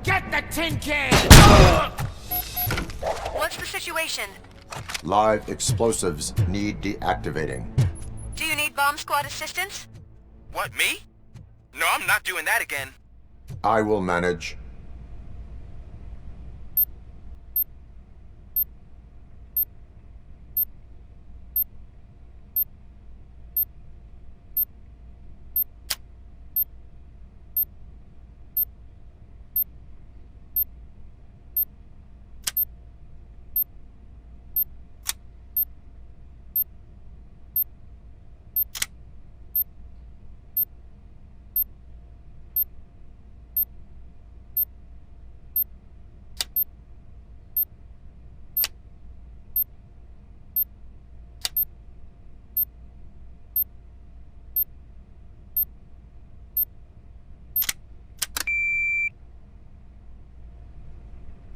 [SPEAKER 7] Get the tin can!
[SPEAKER 21] What's the situation?
[SPEAKER 1] Live explosives need deactivating.
[SPEAKER 21] Do you need bomb squad assistance?
[SPEAKER 10] What, me? No, I'm not doing that again.
[SPEAKER 1] I will manage.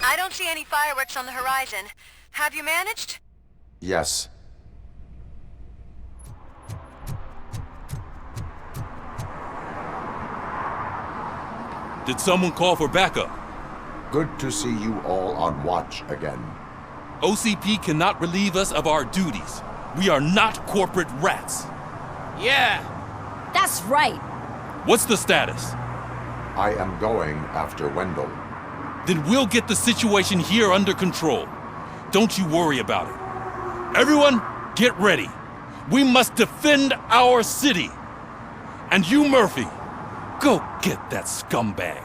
[SPEAKER 21] I don't see any fireworks on the horizon. Have you managed?
[SPEAKER 1] Yes.
[SPEAKER 8] Did someone call for backup?
[SPEAKER 1] Good to see you all on watch again.
[SPEAKER 8] OCP cannot relieve us of our duties. We are not corporate rats.
[SPEAKER 7] Yeah.
[SPEAKER 17] That's right.
[SPEAKER 8] What's the status?
[SPEAKER 1] I am going after Wendell.
[SPEAKER 8] Then we'll get the situation here under control. Don't you worry about it. Everyone, get ready. We must defend our city. And you, Murphy, go get that scumbag.